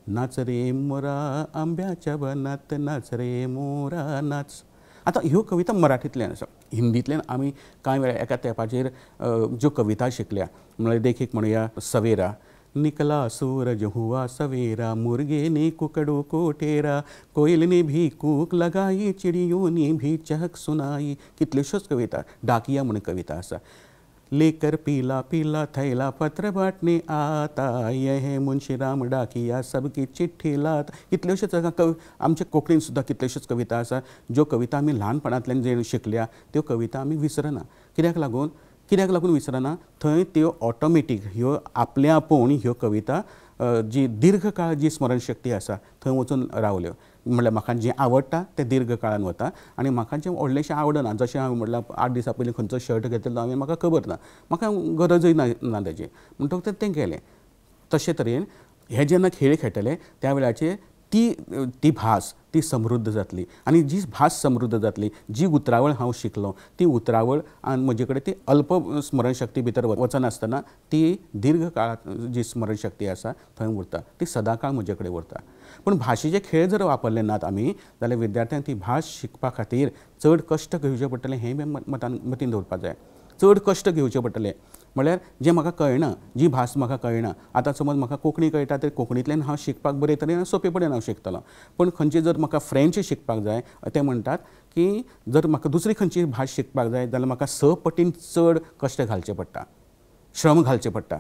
नाच रे मोरा आंब्याच्या बनात, नाच रे मोरा नाच. आतां ह्यो कविता मराठींतल्यान आसा. हिंदींतल्यान आमी कांय वेळा एका तेंपाचेर ज्यो कविता शिकल्या म्हळ्यार देखीक म्हणया सवेरा, निकला सूरज हुआ सवेरा, मुर्गे ने कुकड़ों को ठेरा, कोयल ने भी कूक लगाई, चिड़ियों ने भी चहक सुनाई. कितल्योश्योच कविता. डाकिया म्हणून कविता आसा. लेकर पीला पीला थैला पत्र बांटने आता, यह मुंशीराम डाकिया सबकी चिठ्ठी लाता. कितल्योश्योच आमच्या कोंकणीन सुद्दां कितल्योश्योच कविता आसा ज्यो कविता आमी ल्हानपणांतल्यान जे शिकल्या त्यो कविता आमी विसरना. कित्याक लागून विसरना? थंय त्यो ऑटोमॅटीक ह्यो आपल्या आपूण ह्यो कविता जी दीर्घ काळ जी स्मरणशक्ती आसा थंय वचून रावल्यो. म्हणल्यार म्हाका जें आवडटा तें दीर्घ काळान वता आनी म्हाका जें व्हडलेंशें आवडना, जशें हांवें म्हटलां 8 दिसां पयलीं खंयचो शर्ट घेतिल्लो हांवें म्हाका खबर ना, म्हाका गरजूय ना तेजी, म्हणटकच तें गेलें. तशे तरेन हे जेन्ना खेळ खेळटले त्या वेळाचेर ती भास ती समृद्ध जातली आनी जी भास समृद्ध जातली, जी उतरावळ हांव शिकलो ती उतरावळ आनी म्हजे कडेन ती अल्प स्मरणशक्ती भितर वचनासतना ती दीर्घ काळात जी स्मरणशक्ती आसा थंय उरता, ती सदांकाळ म्हजे कडेन उरता. पूण भाशेचे खेळ जर वापरले नात आमी जाल्यार विद्यार्थ्यांक ती भास शिकपा खातीर चड कश्ट घेवचे पडटले हें मतीन दवरपाक जाय. चड कश्ट घेवचे पडटले. म्हळ्यार जें म्हाका कळना, जी भास म्हाका कळना, आतां समज म्हाका कोंकणी कळटा तर कोंकणींतल्यान हांव शिकपाक बरे तरेन सोंपेपणान हांव शिकतलों. पूण खंयची जर म्हाका फ्रेंच शिकपाक जाय, ते म्हणटात की जर म्हाका दुसरी खंयची भास शिकपाक जाय जाल्यार म्हाका 6 पटीन चड कश्ट घालचे पडटा, श्रम घालचे पडटा,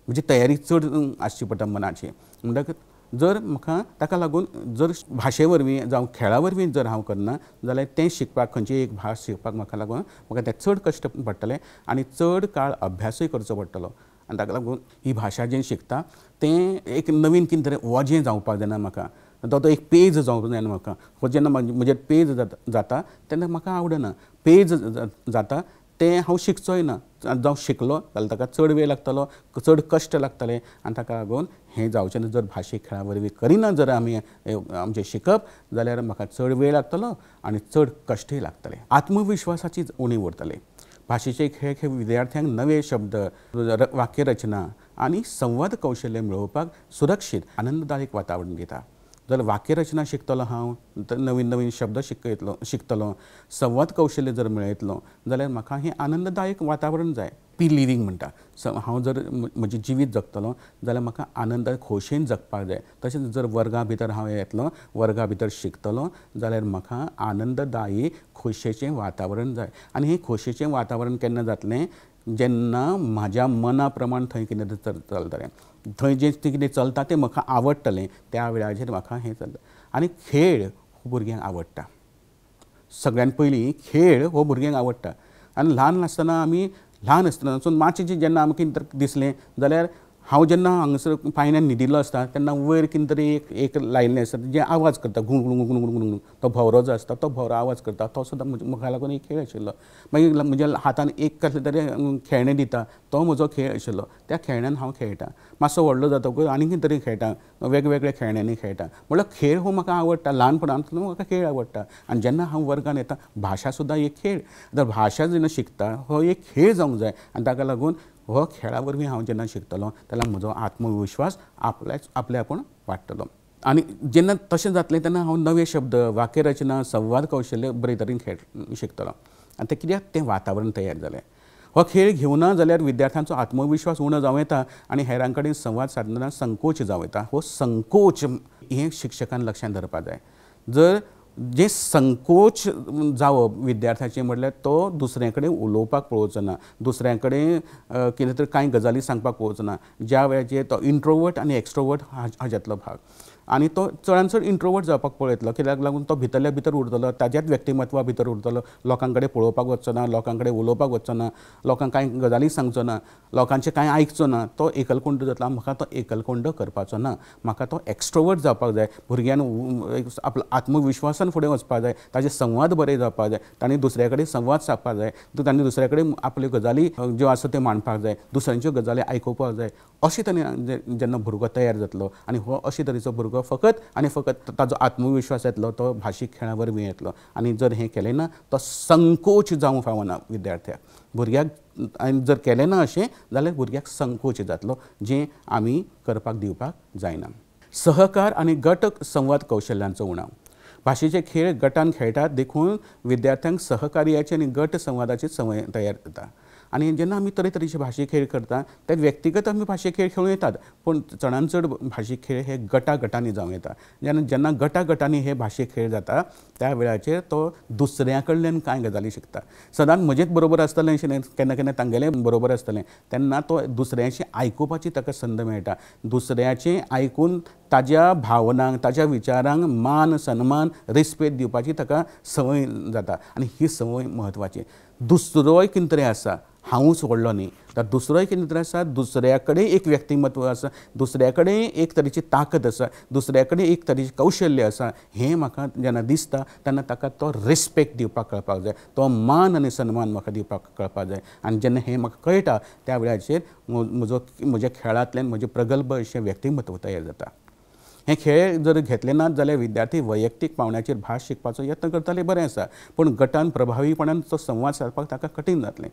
म्हणजे तयारी चड आसची पडटा मनाची. म्हणटकच जर म्हाका ताका लागून जर भाशे वरवीं जावं खेळा वरवीं जर हांव करना जाल्यार तें शिकपाक खंयची एक भास शिकपाक म्हाका लागून म्हाका तें चड कश्ट पडटले आनी चड काळ अभ्यासूय करचो पडटलो. आनी ताका लागून ही भाशा जें शिकता तें एक नवीन कितें तरी वजें जावपाक जायना म्हाका, तो एक पेज जावपाक जायना म्हाका. हो जेन्ना म्हजेर पेज जाता तेन्ना म्हाका आवडना. पेज जाता तें हांव शिकचोय ना, जावं शिकलो जाल्यार ताका चड वेळ लागतलो, चड कश्ट लागतले आनी ताका लागून हें जावचें ना. जर भाशेक खेळा वरवीं करिना जर आमी आमचें शिकप जाल्यार म्हाका चड वेळ लागतलो आनी चड कश्टय लागतले. आत्मविश्वासाची उणीव उरतली. भाशेचे खेळ हे विद्यार्थ्यांक नवे शब्द, वाक्यरचना आनी संवाद कौशल्य मेळोवपाक सुरक्षीत आनंददायक वातावरण दिता. जर वाक्यरचना शिकतलो हांव तर नवीन नवीन शब्द शिकतलो, संवाद कौशल्य जर मेळयतलो जाल्यार म्हाका हें आनंददायक वातावरण जाय. हॅप्पी लिव्हिंग म्हणटा. हांव जर म्हजें जिवीत जगतलो जाल्यार म्हाका आनंद खोशयेन जगपाक जाय. तशेंच जर वर्गा भितर हांव येतलो, वर्गा भितर शिकतलो जाल्यार म्हाका आनंददायी खोशयेचें वातावरण जाय. आनी हें खोशयेचें वातावरण केन्ना जातलें जेन्ना म्हाज्या मना प्रमाण थंय कितें चलतलें, थंय जें कितें चलता तें म्हाका आवडटलें, त्या वेळाचेर म्हाका हें चलता. आनी खेळ हो भुरग्यांक आवडटा. सगळ्यान पयलीं खेळ हो भुरग्यांक आवडटा. आनी ल्हान आसतना आमी ल्हान आसतनासून मातशें जेन्ना आमकां कितें दिसलें जाल्यार हांव जेन्ना हांगासर पायण्यान न्हिदिल्लो आसता तेन्ना वयर कितें तरी एक लायिल्लें आसता जें आवाज करता, घुंग घुंग घुंग घुंग घुंग. तो भोवरो जो आसता तो भोवरो आवाज करता, तो सुद्दां म्हाका लागून एक खेळ आशिल्लो. मागीर म्हज्या हातान एक कसलें तरी खेळणें दिता, तो म्हजो खेळ आशिल्लो. त्या खेळण्यान हांव खेळटां. मातसो व्हडलो जातकूच आनी कितें तरी खेळटां, वेगवेगळ्या खेळण्यांनी खेळटां. म्हळ्यार खेळ हो म्हाका आवडटा. ल्हानपणांतलो म्हाका खेळ आवडटा. आनी जेन्ना हांव वर्गान येता भाशा सुद्दां एक खेळ. तर भाशा जेन्ना शिकता हो एक खेळ जावंक जाय. आनी ताका लागून हो खेळा वरवीं हांव जेन्ना शिकतलों तेन्ना म्हजो आत्मविश्वास आपले आपूण वाडटलो. आनी जेन्ना तशें जातलें तेन्ना हांव नवे शब्द, वाक्यरचना, संवाद कौशल्य बरे तरेन शिकतलों. आनी तें कित्याक तें वातावरण तयार जालें. हो खेळ घेवना जाल्यार विद्यार्थ्यांचो आत्मविश्वास उणो जावं येता आनी हेरां कडेन संवाद सादतना संकोच जावं येता. हो संकोच हें शिक्षकान लक्षांत धरपाक जाय. जर जे संकोच जावप विद्यार्थ्याचें म्हटल्यार तो दुसऱ्या कडेन उलोवपाक पळोवचो ना, दुसऱ्या कडेन कितें तरी कांय गजाली सांगपाक पळोवचो ना. ज्या वेळाचेर तो इंट्रोवर्ट आनी एक्स्ट्रोवर्ट हाज्यातलो भाग. आनी तो चडांत चड इंट्रोवर्ट जावपाक पळयतलो. कित्याक लागून तो भितरल्या भितर उरतलो, ताज्याच व्यक्तिमत्वा भितर उरतलो. लोकां कडेन पळोवपाक वचचो ना, लोकां कडेन उलोवपाक वचचो ना, लोकांक कांय गजाली सांगचो ना, लोकांचें कांय आयकचो ना. तो एकलकोंड जातलो. म्हाका तो एकलकोंड करपाचो ना. म्हाका तो एक्स्ट्रोवर्ट जावपाक जाय. भुरग्यान आपलो आत्मविश्वासान फुडें वचपाक जाय. ताजे संवाद बरे जावपाक जाय. तांणी दुसऱ्या कडेन संवाद सादपाक जाय. तांणी दुसऱ्या कडेन आपल्यो गजाली ज्यो आसा त्यो मांडपाक जाय. दुसऱ्यांच्यो गजाली आयकुपाक जाय. अशे तरेन जेन्ना भुरगो तयार जातलो आनी हो अशे तरेचो भुरगो फकत आनी फकत ताजो आत्मविश्वास येतलो, तो भाशीक खेळा वरवीं येतलो. आनी जर हें केलें ना तो संकोच जावंक फावना विद्यार्थ्याक. भुरग्याक आनी जर केलें ना अशें जाल्यार भुरग्याक संकोच जातलो, जें आमी करपाक दिवपाक जायना. सहकार आनी गट संवाद कौशल्यांचो उणाव. भाशेचे खेळ गटान खेळटात देखून विद्यार्थ्यांक सहकार्याची आनी गट संवादाची संवय तयार जाता. आनी जेन्ना आमी तरेतरेचे भाशे खेळ करता ते व्यक्तिगत आमी भाशे खेळ खेळूं येतात, पूण चडांत चड भाशीक खेळ हे गटांनी जावं येता. जेन्ना गटांनी हे भाशे खेळ जाता त्या वेळाचेर तो दुसऱ्या कडल्यान कांय गजाली शिकता. सदांच म्हजेच बरोबर आसतलें अशें न्हय, केन्ना केन्ना तांगेलें बरोबर आसतलें. तेन्ना तो दुसऱ्याचें आयकुपाची ताका संद मेळटा. दुसऱ्याचें आयकून ताज्या भावनांक, ताज्या विचारांक मान सन्मान, रिस्पेद दिवपाची ताका संवय जाता. आनी ही संवय म्हत्वाची. दुसरोय कितें तरी आसा, हांवूच व्हडलो न्ही, तर दुसरोय कितें तरी आसा, दुसऱ्या कडेन एक व्यक्तिमत्व आसा, दुसऱ्या कडेन एक तरेची ताकद आसा, दुसऱ्या कडेन एक तरेचें कौशल्य आसा. हें म्हाका जेन्ना दिसता तेन्ना ताका तो रिस्पेक्ट दिवपाक कळपाक जाय. तो मान आनी सन्मान म्हाका दिवपाक कळपाक जाय. आनी जेन्ना हें म्हाका कळटा त्या वेळाचेर म्हज्या खेळांतल्यान म्हजें प्रगल्भ अशें व्यक्तिमत्व तयार जाता. हे खेळ जर घेतले नात जाल्यार विद्यार्थी वैयक्तीक पावंड्याचेर भास शिकपाचो यत्न करताले बरें आसा, पूण गटान प्रभावीपणान तो संवाद सादपाक ताका कठीण जातलें.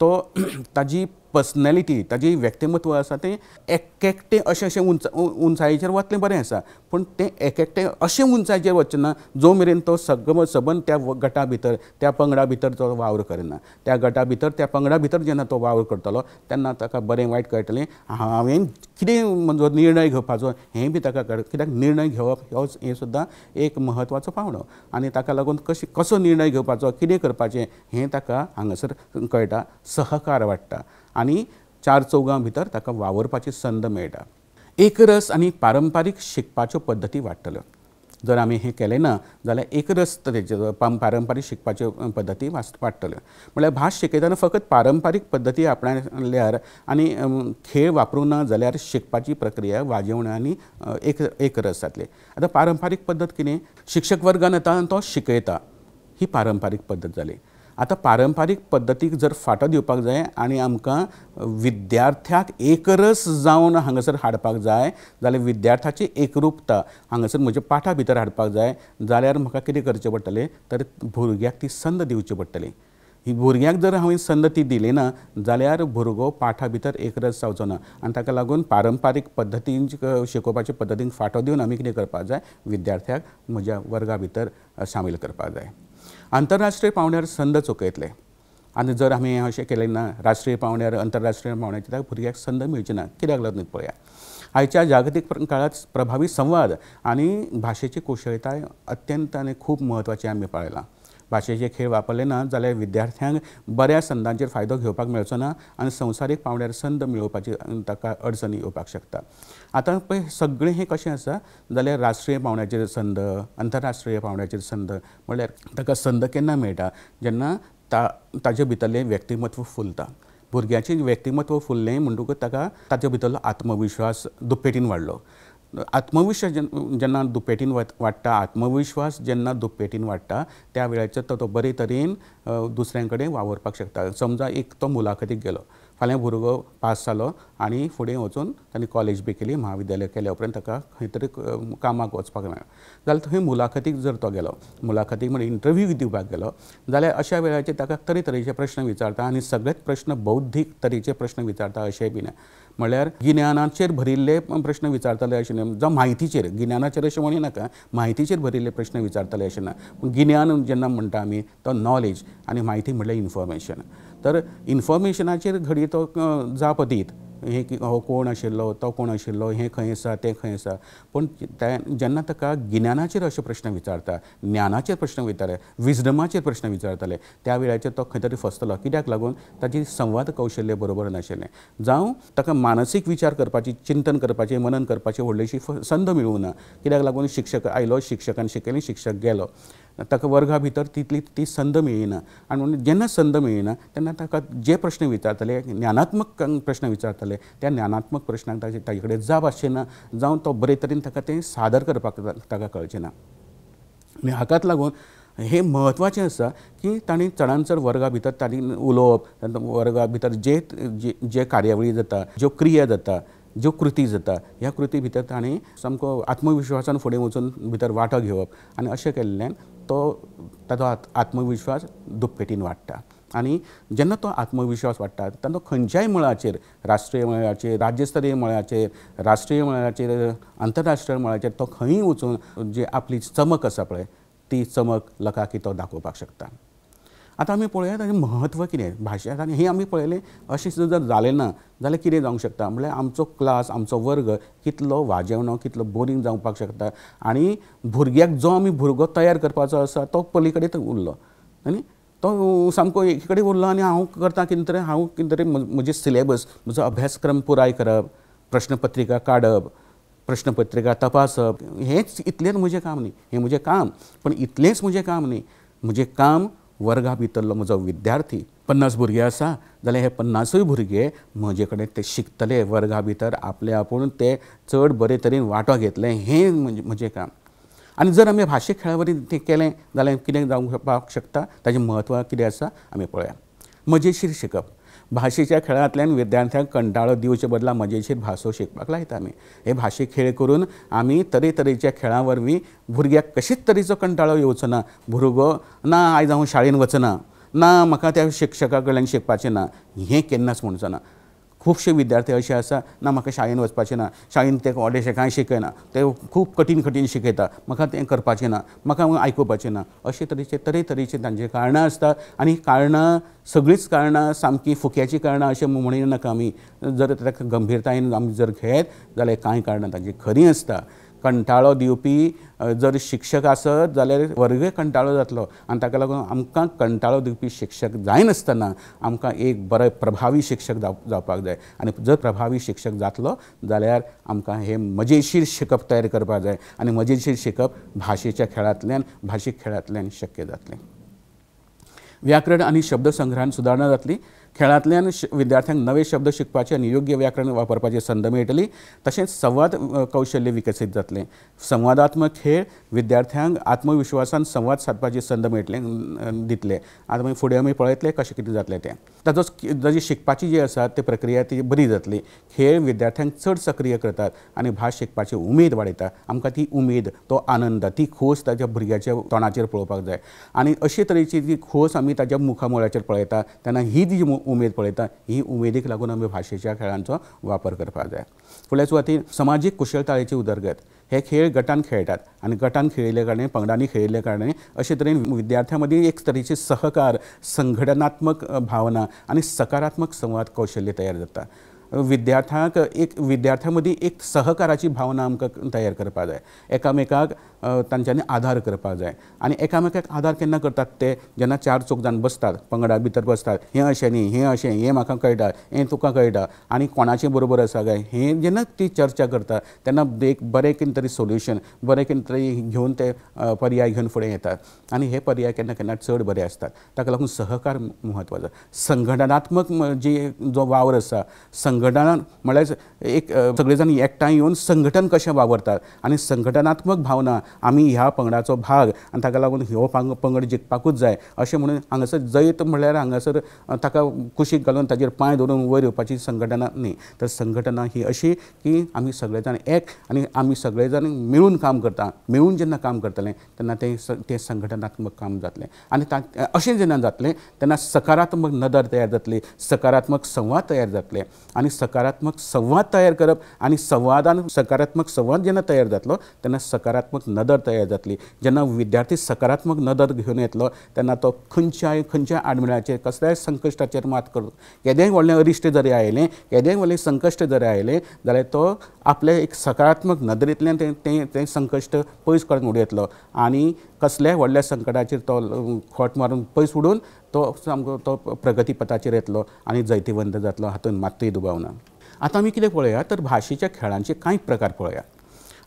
तो ताजी पर्सनॅलिटी ताजी व्यक्तिमत्व आसा तें एकटें अशें उंचायेचेर वतलें बरें आसा, पूण तें एकटें अशें उंचायेचेर वचचें ना जो मेरेन तो सबंद त्या गटा भितर त्या पंगडा भितर तो वावर करिना. त्या गटा भितर त्या पंगडा भितर जेन्ना तो वावर करतलो तेन्ना ताका बरें वायट कळटलें. हांवें कितें म्हजो निर्णय घेवपाचो हें बी ताका कळटलें. कित्याक निर्णय घेवप हें सुद्दां एक म्हत्वाचो पावंडो आनी ताका लागून कसो निर्णय घेवपाचो कितें करपाचें हें ताका हांगासर कळटा. सहकार वाडटा आनी चार चौगां भितर ताका वावरपाची संद मेळटा. एकरस आनी पारंपारीक शिकपाच्यो पद्दती वाडटल्यो. जर आमी हें केलें ना जाल्यार एकरस तरेच्यो पारंपारीक शिकपाच्यो पद्दती वाडटल्यो. म्हळ्यार भास शिकयतना फकत पारंपारीक पद्दती आपणायल्यार आनी खेळ वापरूंक ना जाल्यार शिकपाची प्रक्रिया वाजोवणी आनी एकरस जातली. आतां पारंपारीक पद्दत कितें? शिक्षक वर्गान येता आनी तो शिकयता, ही पारंपारीक पद्दत जाली. आतां पारंपारीक पद्दतीक जर फाटो दिवपाक जाय आनी आमकां विद्यार्थ्याक एकरस जावन हांगासर हाडपाक जाय जाल्यार विद्यार्थ्याची एकरूपता हांगासर म्हज्या पाठा भितर हाडपाक जाय जाल्यार म्हाका कितें करचें पडटलें तर भुरग्याक ती संद दिवची पडटली. ही भुरग्याक जर हांवें संद ती दिली ना जाल्यार भुरगो पाठा भितर एकरस जावचो ना आनी ताका लागून पारंपारीक पद्दतीन शिकोवपाचे पद्दतीन फाटो दिवन आमी कितें करपाक जाय? विद्यार्थ्याक म्हज्या वर्गा भितर सामील करपाक जाय. आंतरराष्ट्रीय पावंड्यार संद चुकयतले आनी जर आमी अशें केलें ना राष्ट्रीय पावंड्यार आंतरराष्ट्रीय पावंड्यार भुरग्याक संद मेळची ना. कित्याक लागून पळया, आयच्या जागतीक काळांत प्रभावी संवाद आनी भाशेची कुशळटाय अत्यंत आनी खूब म्हत्वाचें आमी पळयलां. भाशेचे खेळ वापरले ना जाल्यार विद्यार्थ्यांक बऱ्या संदांचेर फायदो घेवपाक मेळचो ना आनी संवसारीक पावंड्यार संद मेळोवपाची ताका अडचणी येवपाक शकता. आतां पळय सगळें हें कशें आसा जाल्यार राष्ट्रीय पावंड्याचेर संद, आंतरराष्ट्रीय पावंड्याचेर संद म्हळ्यार ताका संद केन्ना मेळटा? जेन्ना ताचे भितरलें व्यक्तिमत्व फुलता. भुरग्याचें व्यक्तिमत्व फुललें म्हणटकूच ताका ताचे भितरलो आत्मविश्वास दुप्पेटीन वाडलो. आत्मविश्वास जेन्ना दुप्पेटीन वाडटा, आत्मविश्वास जेन्ना दुप्पेटीन वाडटा त्या वेळाचेर तो बरे तरेन दुसऱ्यां कडेन वावरपाक शकता. समजा एक तो मुलाखतीक गेलो, फाल्यां भुरगो पास जालो आनी फुडें वचून ताणें कॉलेज बी केली, महाविद्यालय केल्या उपरांत ताका खंय तरी कामाक वचपाक मेळ्ळें जाल्यार थंय मुलाखतीक जर तो गेलो, मुलाखतीक म्हणजे इंटरव्यू दिवपाक गेलो जाल्यार अशा वेळाचेर ताका तरेतरेचे प्रश्न विचारता आनी सगळेच प्रश्न बौद्धीक तरेचे प्रश्न विचारता अशेंय बी ना. म्हळ्यार गिन्यानाचेर भरिल्ले प्रश्न विचारतले अशें न्हय, जावं म्हायतीचेर, गिन्यानाचेर अशें म्हणू नाका, म्हायतीचेर भरिल्ले प्रश्न विचारतले अशें ना. पूण गिन्यान जेन्ना म्हणटा आमी तो नॉलेज आनी म्हायती म्हणल्यार इन्फॉर्मेशन. तर इन्फॉर्मेशनाचेर घडये तो जाप दीत, हे हो कोण आशिल्लो, तो कोण आशिल्लो, हें खंय आसा, तें खंय आसा. पूण जेन्ना ताका गिन्यानाचेर अशे प्रश्न विचारता, ज्ञानाचेर प्रश्न विचारले, विजडमाचेर प्रश्न विचारतले त्या वेळाचेर तो खंय तरी फसतलो. कित्याक लागून ताची संवाद कौशल्य बरोबर नाशिल्लें. जावं ताका मानसीक विचार करपाची, चिंतन करपाचें, मनन करपाची व्हडलीशी संद मेळूं ना. कित्याक लागून शिक्षक आयलो, शिक्षकान शिकयलें, शिक्षक गेलो, ताका वर्गा भितर ती संद मेळिना. आनी म्हणून जेन्ना संद मेळिना तेन्ना ताका जे प्रश्न विचारतले, ज्ञानात्मक प्रश्न विचारतले, त्या ज्ञानात्मक प्रश्नांक ताजे कडेन जाप आसचें ना, जावं तो बरे तरेन ताका तें सादर करपाक ताका कळचें ना. आनी हाकाच लागून हें म्हत्वाचें आसा की ताणें चडांत चड वर्गा भितर ताणें उलोवप, वर्गा भितर जे कार्यावळी जाता, ज्यो क्रिया जाता, ज्यो कृती जाता, ह्या कृती भितर ताणें सामको आत्मविश्वासान फुडें वचून भितर वांटो घेवप आनी अशें केल्ल्यान ताजो आत्मविश्वास दुप्पेटीन वाडटा. आनी जेन्ना तो आत्मविश्वास वाडटा तेन्ना खंयच्याय मळाचेर, राष्ट्रीय मळाचेर, राज्यस्तरीय मळाचेर, राष्ट्रीय मळाचेर, आंतरराष्ट्रीय मळाचेर तो खंयी वचून जी आपली चमक आसा पळय ती चमक लोकांक तो दाखोवपाक शकता. आतां आमी पळोवया ताचें म्हत्व कितें भाशेंत. आनी हें आमी पळयलें अशें जर जालें ना जाल्यार कितें जावंक शकता म्हळ्यार आमचो क्लास, आमचो वर्ग कितलो वाजेवणो, कितलो बोरींग जावपाक शकता. आनी भुरग्याक जो आमी भुरगो तयार करपाचो आसा तो पली कडेन उरलो आनी तो सामको एके कडेन उरलो आनी हांव करता कितें तरी म्हजे सिलेबस, म्हजो अभ्यासक्रम पुराय करप, प्रश्नपत्रिका काडप, प्रश्नपत्रिका तपासप, हेंच इतलेंच म्हजें काम न्ही. हें म्हजें काम, पण इतलेंच म्हजें काम न्ही. म्हजें काम वर्गा भितरलो म्हजो विद्यार्थी 50 भुरगे आसा जाल्यार हे 50य भुरगे म्हजे कडेन ते शिकतले वर्गा भितर, आपले आपूण ते चड बरे तरेन वांटो घेतले, हें म्हजें काम. आनी जर आमी भाशे खेळावरी तें केलें जाल्यार कितें जावपाक शकता, ताचें म्हत्व कितें आसा आमी पळया. मजेशीर शिकप. भाशेच्या खेळांतल्यान विद्यार्थ्यांक कंटाळो दिवचे बदला मजेशीर भासो शिकपाक लायता आमी. हे भाशे खेळ करून आमी तरेतरेच्या खेळां वरवीं भुरग्याक कशेंच तरेचो कंटाळो येवचो ना. भुरगो ना आयज हांव शाळेन वचना, ना म्हाका त्या शिक्षका कडल्यान शिकपाचें ना, हें केन्नाच म्हणचो ना. खुबशे विद्यार्थी असे आसा ना म्हाका शाळेन वचपाचें ना, शाळेन ते व्हडलेशें कांय शिकयना, ते खूब कठीण कठीण शिकयता, म्हाका तें करपाचें ना, म्हाका आयकुपाचें ना, अशे तरेतरेची तांची कारणां आसता. आनी कारणां सगळींच कारणां सामकी फुक्याची कारणां अशें म्हणूं नाका आमी. जर ताका गंभीरतायेन आमी जर घेत जाल्यार कांय कारणां तांची खरीं आसता. कंटाळो दिवपी जर शिक्षक आसत जाल्यार वर्गय कंटाळो जातलो आनी ताका लागून आमकां कंटाळो दिवपी शिक्षक जायनासतना आमकां एक बरो प्रभावी शिक्षक जावपाक जाय. आनी जर प्रभावी शिक्षक जातलो जाल्यार आमकां हे मजेशीर शिकप तयार करपाक जाय आनी मजेशीर शिकप भाशेच्या खेळांतल्यान भाशीक खेळांतल्यान शक्य जातलें. व्याकरण आनी शब्दसंग्रहान सुदारणा जातली. खेळांतल्यान विद्यार्थ्यांक नवे शब्द शिकपाचे आनी योग्य व्याकरण वापरपाची संद मेळटली. तशेंच संवाद कौशल्य विकसीत जातलें. संवादात्मक खेळ विद्यार्थ्यांक आत्मविश्वासान संवाद सादपाची संद दितले. आतां फुडें आमी पळयतले कशें कितें जातलें तें. ताजी शिकपाची जी आसा ती प्रक्रिया ती बरी जातली. खेळ विद्यार्थ्यांक चड सक्रीय करतात आनी भास शिकपाची उमेद वाडयता. आमकां ती उमेद, तो आनंद, ती खोस ताच्या भुरग्याच्या तोंडाचेर पळोवपाक जाय. आनी अशे तरेची जी खोस आमी ताच्या मुखामोळाचेर पळयता तेन्ना ही जी उमेद पळयता, ही उमेदीक लागून आमी भाशेच्या खेळांचो वापर करपाक जाय. फुडल्या सुवातेर समाजीक कुशळटायेची उदरगत. हे खेळ गटान खेळटात आनी गटान खेळिल्ले कारणान, पंगडांनी खेळिल्ले कारणान अशे तरेन विद्यार्थ्यां मदीं एक तरेची सहकार, संघटनात्मक भावना आनी सकारात्मक संवाद कौशल्य तयार जाता. विद्यार्थ्यां मदीं एक सहकाराची भावना आमकां तयार करपाक जाय. एकामेकाक तांच्यांनी आदार करपाक जाय. आनी एकामेकाक आदार केन्ना करतात ते जेन्ना 4 जाण बसतात, पंगडा भितर बसतात, हें अशें न्ही, हें अशें, हें म्हाका कळटा, हें तुका कळटा आनी कोणाचें बरोबर आसा काय, हें जेन्ना ती चर्चा करता तेन्ना एक बरें कितें तरी सोल्युशन, बरें कितें तरी घेवन ते पर्याय घेवन फुडें येतात. आनी हे पर्याय केन्ना केन्ना चड बरे आसतात. ताका लागून सहकार म्हत्वाचो. संघटनात्मक जो वावर आसा, संघटना म्हळ्यार एक सगळे जाण एकठांय येवन संघटन कशें वावरतात आनी संघटनात्मक भावना आमी ह्या पंगडाचो भाग आनी ताका लागून हो पंगड जिखपाकूच जाय अशें म्हणून हांगासर जैत म्हळ्यार हांगासर ताका कुशीक घालून ताजेर पांय धरून वयर येवपाची संघटना न्ही. तर संघटना ही अशी की आमी सगळे जाण एक आनी आमी सगळे जाण मेळून काम करता. मेळून जेन्ना काम करतले तेन्ना तें संघटनात्मक काम जातलें. आनी अशें जेन्ना जातलें तेन्ना सकारात्मक नदर तयार जातली, सकारात्मक संवाद तयार जातले. आनी सकारात्मक संवाद तयार करप आनी संवादान सकारात्मक संवाद जेन्ना तयार जातलो तेन्ना सकारात्मक नदर तयार जातली. जेन्ना विद्यार्थी सकारात्मक नदर घेवन येतलो तेन्ना तो खंयच्याय आडमेळ्याचेर, कसल्याय संकश्टाचेर मात करता. केदेंय व्हडलें अरिश्ट जरी आयलें, केदेंय व्हडलें संकश्ट जरी आयलें जाल्यार तो आपले एक सकारात्मक नदरेंतल्यान तें संकश्ट पयस काडून उडयतलो आनी कसल्याय व्हडल्या संकटाचेर तो खोट मारून पयस उडून तो सामको तो प्रगती पथाचेर येतलो आनी जैतिवंत जातलो. हातूंत मात्तूय दुबाव ना. आतां आमी कितें पळया तर भाशेच्या खेळांचे कांय प्रकार पळया.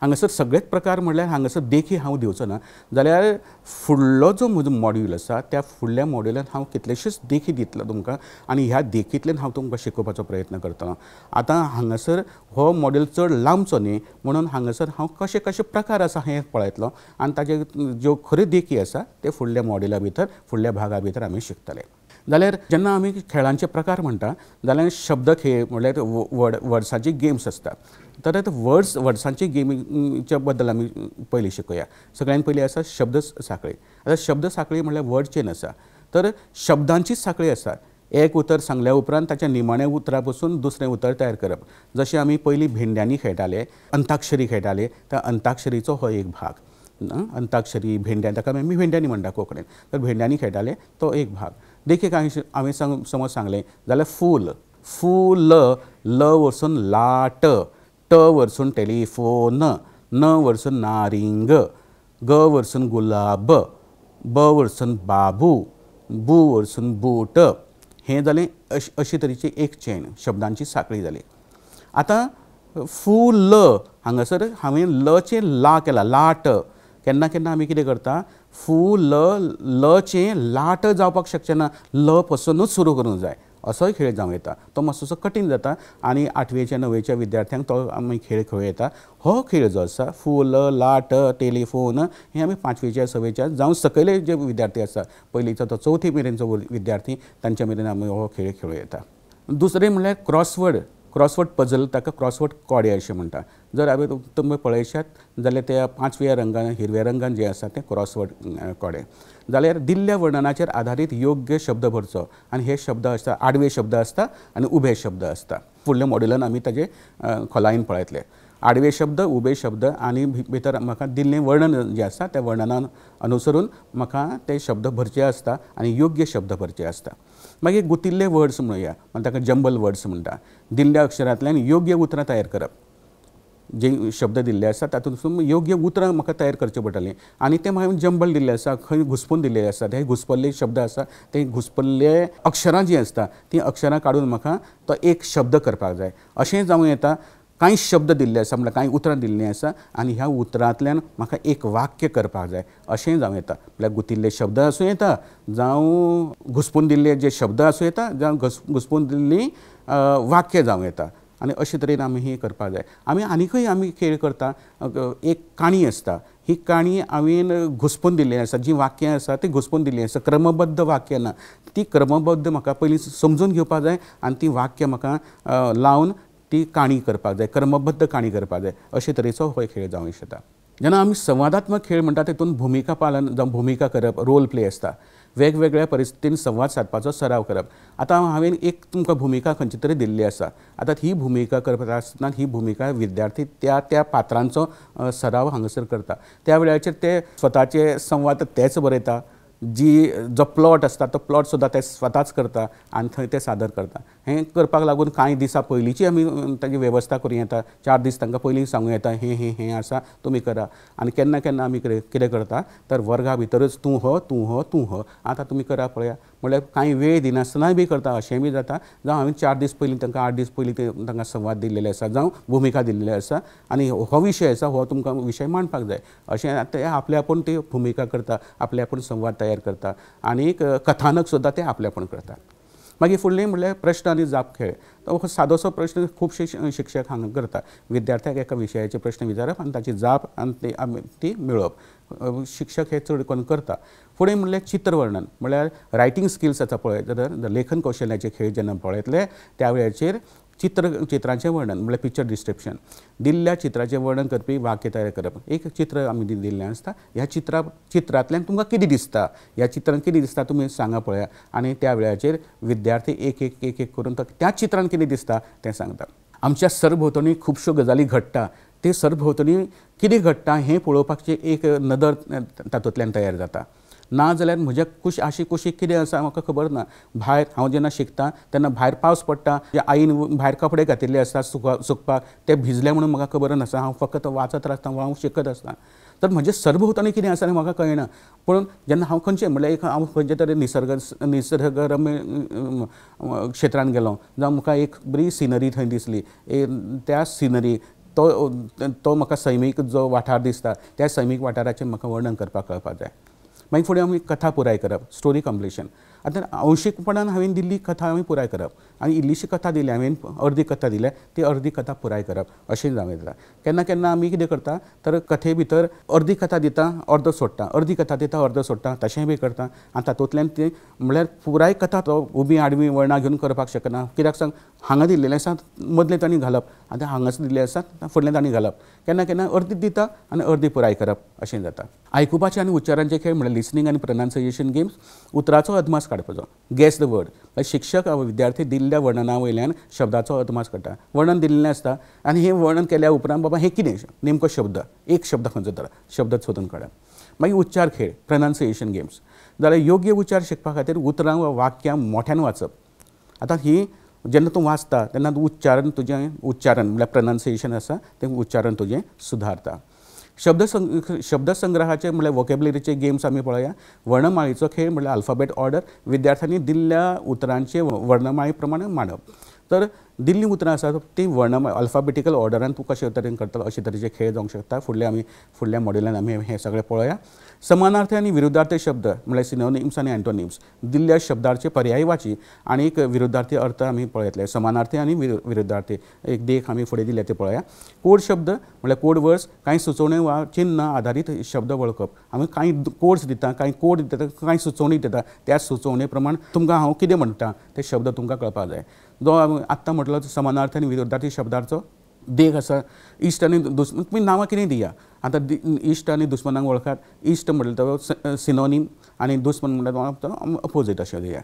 हांगासर सगळेच प्रकार म्हणल्यार हांगासर देखी हांव दिवचो ना, जाल्यार फुडलो जो म्हजो मॉड्यूल आसा त्या फुडल्या मॉड्युलांत हांव कितलेशेच देखी दितलो तुमकां आनी ह्या देखींतल्यान हांव तुमकां शिकोवपाचो प्रयत्न करतलो. आतां हांगासर हो मॉड्यूल चड लांबचो न्ही म्हणून हांगासर हांव कशे कशे प्रकार आसा हें पळयतलो आनी ताजे ज्यो खऱ्यो देखी आसा ते फुडल्या मॉड्युला भितर, फुडल्या भागा भितर आमी शिकतले. जाल्यार जेन्ना आमी खेळांचे प्रकार म्हणटा जाल्यार शब्द खेळ म्हणल्यार वर्ड्साची गेम्स आसतात. तर वर्ड्सांची गेमीच्या बद्दल आमी पयलीं शिकया. सगळ्यान पयलीं आसा शब्द साखळी. आतां शब्द साखळी म्हणल्यार वर्ड चेन आसा. तर शब्दांचीच साखळी आसा. एक उतर सांगल्या उपरांत ताच्या निमाण्या उतरा पसून दुसरें उतर तयार करप. जशें आमी पयलीं भेंड्यांनी खेळटाले, अंताक्षरी खेळटाले, त्या अंताक्षरीचो हो एक भाग. अंताक्षरी, भेंड्या, ताका आमी भेंड्यांनी म्हणटा कोंकणीन. तर भेंड्यांनी खेळटाले तो एक भाग. देखीक हांवें समज सांगलें जाल्यार फूल, फूल, ल वरसून लाट, ट वरसून टेलिफोन, न वरसून नारिंग, ग वरसून गुलाब, ब वरसून बाबू, बू वरसून बूट. हें जालें अशे तरेची एक चेन, शब्दांची साखळी जाली. आतां फूल हांगासर हांवें लचें ला केला, लाट. केन्ना केन्ना आमी कितें करता, फूल लचें लाट जावपाक शकचें ना, ल पसूनच सुरू करूंक जाय. असोय खेळ जावं येता. तो मातसोसो कठीण जाता आनी 8वेच्या 9वेच्या विद्यार्थ्यांक तो आमी खेळ खेळूं येता. हो खेळ जो आसा फूल, लाट, टेलिफोन हे आमी 5वेच्या 6वेच्या जावं सकयले जे विद्यार्थी आसा, पयलींचो तो 4थी मेरेनचो विद्यार्थी तांचे मेरेन आमी हो खेळ खेळूं येता. दुसरें म्हणल्यार क्रॉसवर्ड क्रॉसवर्ड पजल ताका क्रॉसवर्ड कोडे अशें म्हणटा. जर हांवें तुमी पळयशात जाल्यार त्या 5व्या रंगान हिरव्या रंगान जे आसा ते क्रॉसवर्ड कोडे. जाल्यार दिल्ल्या वर्णनाचेर आधारीत योग्य शब्द भरचो आनी हे शब्द आसता आडवे शब्द आसता आनी उबे शब्द आसता. फुडल्या मॉड्युलान आमी ताजे खोलायेन पळयतले. आडवे शब्द उबे शब्द आनी भितर म्हाका दिल्लें वर्णन जें आसा त्या वर्णनान अनुसरून म्हाका ते शब्द भरचे आसता आनी योग्य शब्द भरचे आसता. मागीर गुंतिल्ले वर्ड्स म्हणुया ताका जंबल वर्ड्स म्हणटा. दिल्ल्या अक्षरांतल्यान योग्य उतरां तयार करप. जे शब्द दिल्ले आसा तातूंतसून योग्य उतरां म्हाका तयार करचीं पडटलीं आनी ते हांवें जंबल दिल्ले आसा खंय घुस्पून दिल्ले आसात. हे घुस्पल्ले शब्द आसा ते घुस्पल्ले अक्षरां जीं आसता तीं अक्षरां काडून म्हाका तो एक शब्द करपाक जाय. अशें जावं येता कांय शब्द दिल्ले आसा म्हळ्यार कांय उतरां दिल्लीं आसा आनी ह्या उतरांतल्यान म्हाका एक वाक्य करपाक जाय अशें जावं येता. म्हळ्यार गुंतिल्ले शब्द आसूं येता जावं घुस्पून दिल्ले जे शब्द आसूं येता जावं घुस्पून दिल्लीं वाक्य जावं येता. आनी अशे तरेन आमी ही करपाक जाय. आमी खेळ करता. एक काणी आसता. ही काणी हांवें घुस्पून दिल्ली आसा. जी वाक्यां आसा ती घुस्पून दिल्लीं आसा. क्रमबद्ध वाक्य ना. ती क्रमबद्ध म्हाका पयलीं समजून घेवपाक जाय आनी ती वाक्य म्हाका लावन ती काणी करपाक जाय. क्रमबद्ध काणी करपाक जाय. अशे तरेचो हो खेळ जावं शकता. जेन्ना आमी संवादात्मक खेळ म्हणटा तेतून भुमिका पालन जावं भुमिका करप रोल प्ले आसता. वेगवेगळ्या परिस्थितीन संवाद सादपाचो सराव करप. आतां हांवें एक तुमकां भुमिका खंयची तरी दिल्ली आसा. आतां ही भुमिका करता आसतना ही भुमिका विद्यार्थी त्या पात्रांचो सराव हांगासर करता. त्या वेळाचेर ते स्वताचे संवाद तेच बरयता. जो प्लॉट आसता तो प्लॉट सुद्दां ते स्वताच करता आनी थंय ते सादर करता. हें करपाक लागून कांय दिसा पयलींची आमी ताची वेवस्था करूं येता. 4 दीस तांकां पयलीं सांगूं येता हें आसा तुमी करा. आनी केन्ना केन्ना आमी कितें करता तर वर्गा भितरच तूं हो आतां तुमी करा पळया म्हळ्यार कांय वेळ दिनासतनाय बी करता. अशें बी जाता. जावं हांवें 4 दीस पयलीं तांकां 8 दीस पयलीं तांकां संवाद दिल्लेले आसा जावं भुमिका दिल्लेली आसा आनी हो विशय आसा हो तुमकां विशय मांडपाक जाय. अशें ते आपले आपूण ती भुमिका करता. आपले आपूण संवाद तयार करता आनी कथानक सुद्दां ते आपले आपूण करता. मागीर फुडलें म्हणल्यार प्रश्न आनी जाप खेळ. तो सादोसो प्रश्न खुबशे शिक्षक हांगा करता. विद्यार्थ्याक एका विशयाचे प्रश्न विचारप आनी ताची जाप आनी ती मेळप. शिक्षक हे चड करून करता. फुडें म्हणल्यार चित्रवर्णन म्हळ्यार रायटींग स्किल्स आसा पळय जाल्यार लेखन कौशल्याचे खेळ जेन्ना पळयतले त्या वेळाचेर चित्राचें वर्णन म्हळ्यार पिक्चर डिस्क्रिप्शन. दिल्ल्या चित्राचें वर्णन करपी वाक्य तयार करप. एक चित्र आमी दिल्लें आसता. ह्या चित्रांतल्यान तुमकां कितें दिसता ह्या चित्रांत कितें दिसता तुमी सांगा पळया आनी त्या वेळाचेर विद्यार्थी एक करून त्या चित्रांत कितें दिसता तें सांगता. आमच्या सरभोंवतणी खुबश्यो गजाली घडटा. ते सरभोंवतणी कितें घडटा हें पळोवपाची एक नदर तातूंतल्यान तयार जाता. ना जाल्यार म्हज्या आशी कुशीक कितें आसा म्हाका खबर ना. भायर हांव जेन्ना शिकता तेन्ना भायर पावस पडटा. आईन भायर कपडे घातिल्ले आसता सुकपाक ते भिजले म्हणून म्हाका खबर नासता. हांव फकत वाचत आसता हांव शिकत आसता. तर म्हजे सरभोंवतणी कितें आसा म्हाका कळना. पूण जेन्ना हांव खंयचें म्हळ्यार हांव खंयचे तरी निसर्गरम्य क्षेत्रांत गेलो जावं म्हाका एक बरी सिनरी थंय दिसली. त्या सिनरी तो म्हाका सैमीक जो वाठार दिसता त्या सैमीक वाठाराचें म्हाका वर्णन करपाक कळपाक जाय. मागीर फुडें आमी कथा पुराय करप स्टोरी कंप्लिशन. आतां अंशीकपणान हांवें दिल्ली कथा हांवें पुराय करप आनी इल्लीशी कथा दिली हांवें अर्दी कथा दिल्या ती अर्दी कथा पुराय करप अशें जावं येता. केन्ना केन्ना आमी कितें करता तर कथे भितर अर्दी कथा दिता अर्द सोडटा अर्दी कथा दिता अर्द सोडटा तशें बी करता आनी तातूंतल्यान ती म्हळ्यार पुराय कथा तो उबी आडवी वर्णां घेवन करपाक शकना. कित्याक सांग हांगा दिल्लेलें आसा मदलें तांणी घालप आतां हांगाच दिल्लें आसा फुडलें तांणी घालप. केन्ना केन्ना अर्दी दिता आनी अर्दी पुराय करप अशें जाता. आयकुपाचे आनी उच्चारांचे खेळ म्हळ्यार लिसनींग आनी प्रनाउन्सिएशन गेम्स. उतराचो अदमास काडपाचो गॅस द वर्ड. शिक्षक विद्यार्थी दिल्ल्या वर्णना वयल्यान शब्दाचो अदमास काडटा. वर्णन दिल्लें आसता आनी हें वर्णन केल्या उपरांत बाबा हें कितें नेमको शब्द एक शब्द खंयचो तर शब्द सोदून काडप. मागीर उच्चार खेळ प्रनाउन्सिएशन गेम्स. जाल्यार योग्य उच्चार शिकपा खातीर उतरां वा वाक्यां मोठ्यान वाचप. आतां ही जेन्ना तूं वाचता तेन्ना उच्चारण म्हळ्यार प्रनाउन्सिएशन आसा तें उच्चारण तुजें सुदारता. शब्दसंग्रहाचे म्हळ्यार वॉकेबलरीचे गेम्स आमी पळया. वर्णमाळेचो खेळ म्हळ्यार अल्फाबेट ऑर्डर. विद्यार्थ्यांनी दिल्ल्या उतरांचे वर्णमाळे प्रमाणे मांडप. तर दिल्ली उतरां आसा ती वर्णमाळ अल्फाबेटिकल ऑर्डरान तूं कशे तरेन करतलो अशे तरेचे खेळ जावंक शकता. फुडल्या मॉड्युलान आमी हें सगळें पळोवया. समानार्थी आनी विरुद्धार्थी शब्द म्हळ्यार सिनोनिम्स आनी एंटोनिम्स. दिल्ल्या शब्दाचे पर्यायवाची आनी एक विरुद्धार्थी अर्थ आमी पळयतले. समानार्थी आनी विरुद्धार्थी एक देख आमी फुडें दिले ते पळया. कोड शब्द म्हळ्यार कोड वर्ड्स. कांय सुचोवण्यो वा चिन्ह आधारीत शब्द वळखप. आमी कांय कोड्स दिता कांय कोड दिता कांय सुचोवणी दिता त्या सुचोवणे प्रमाण तुमकां हांव कितें म्हणटा ते शब्द तुमकां कळपाक जाय. जो आत्तां म्हटलो मदलो समानार्थी आनी विरोधार्थी शब्दांचो देख आसा. इश्ट आनी दुस्मन तुमी नांवां कितें दिया. आतां इश्ट आनी दुस्मनाक वळखात. इश्ट म्हणटा तो सिनोनीम आनी दुस्मन म्हणटा तो अपोजीट अशें दिया.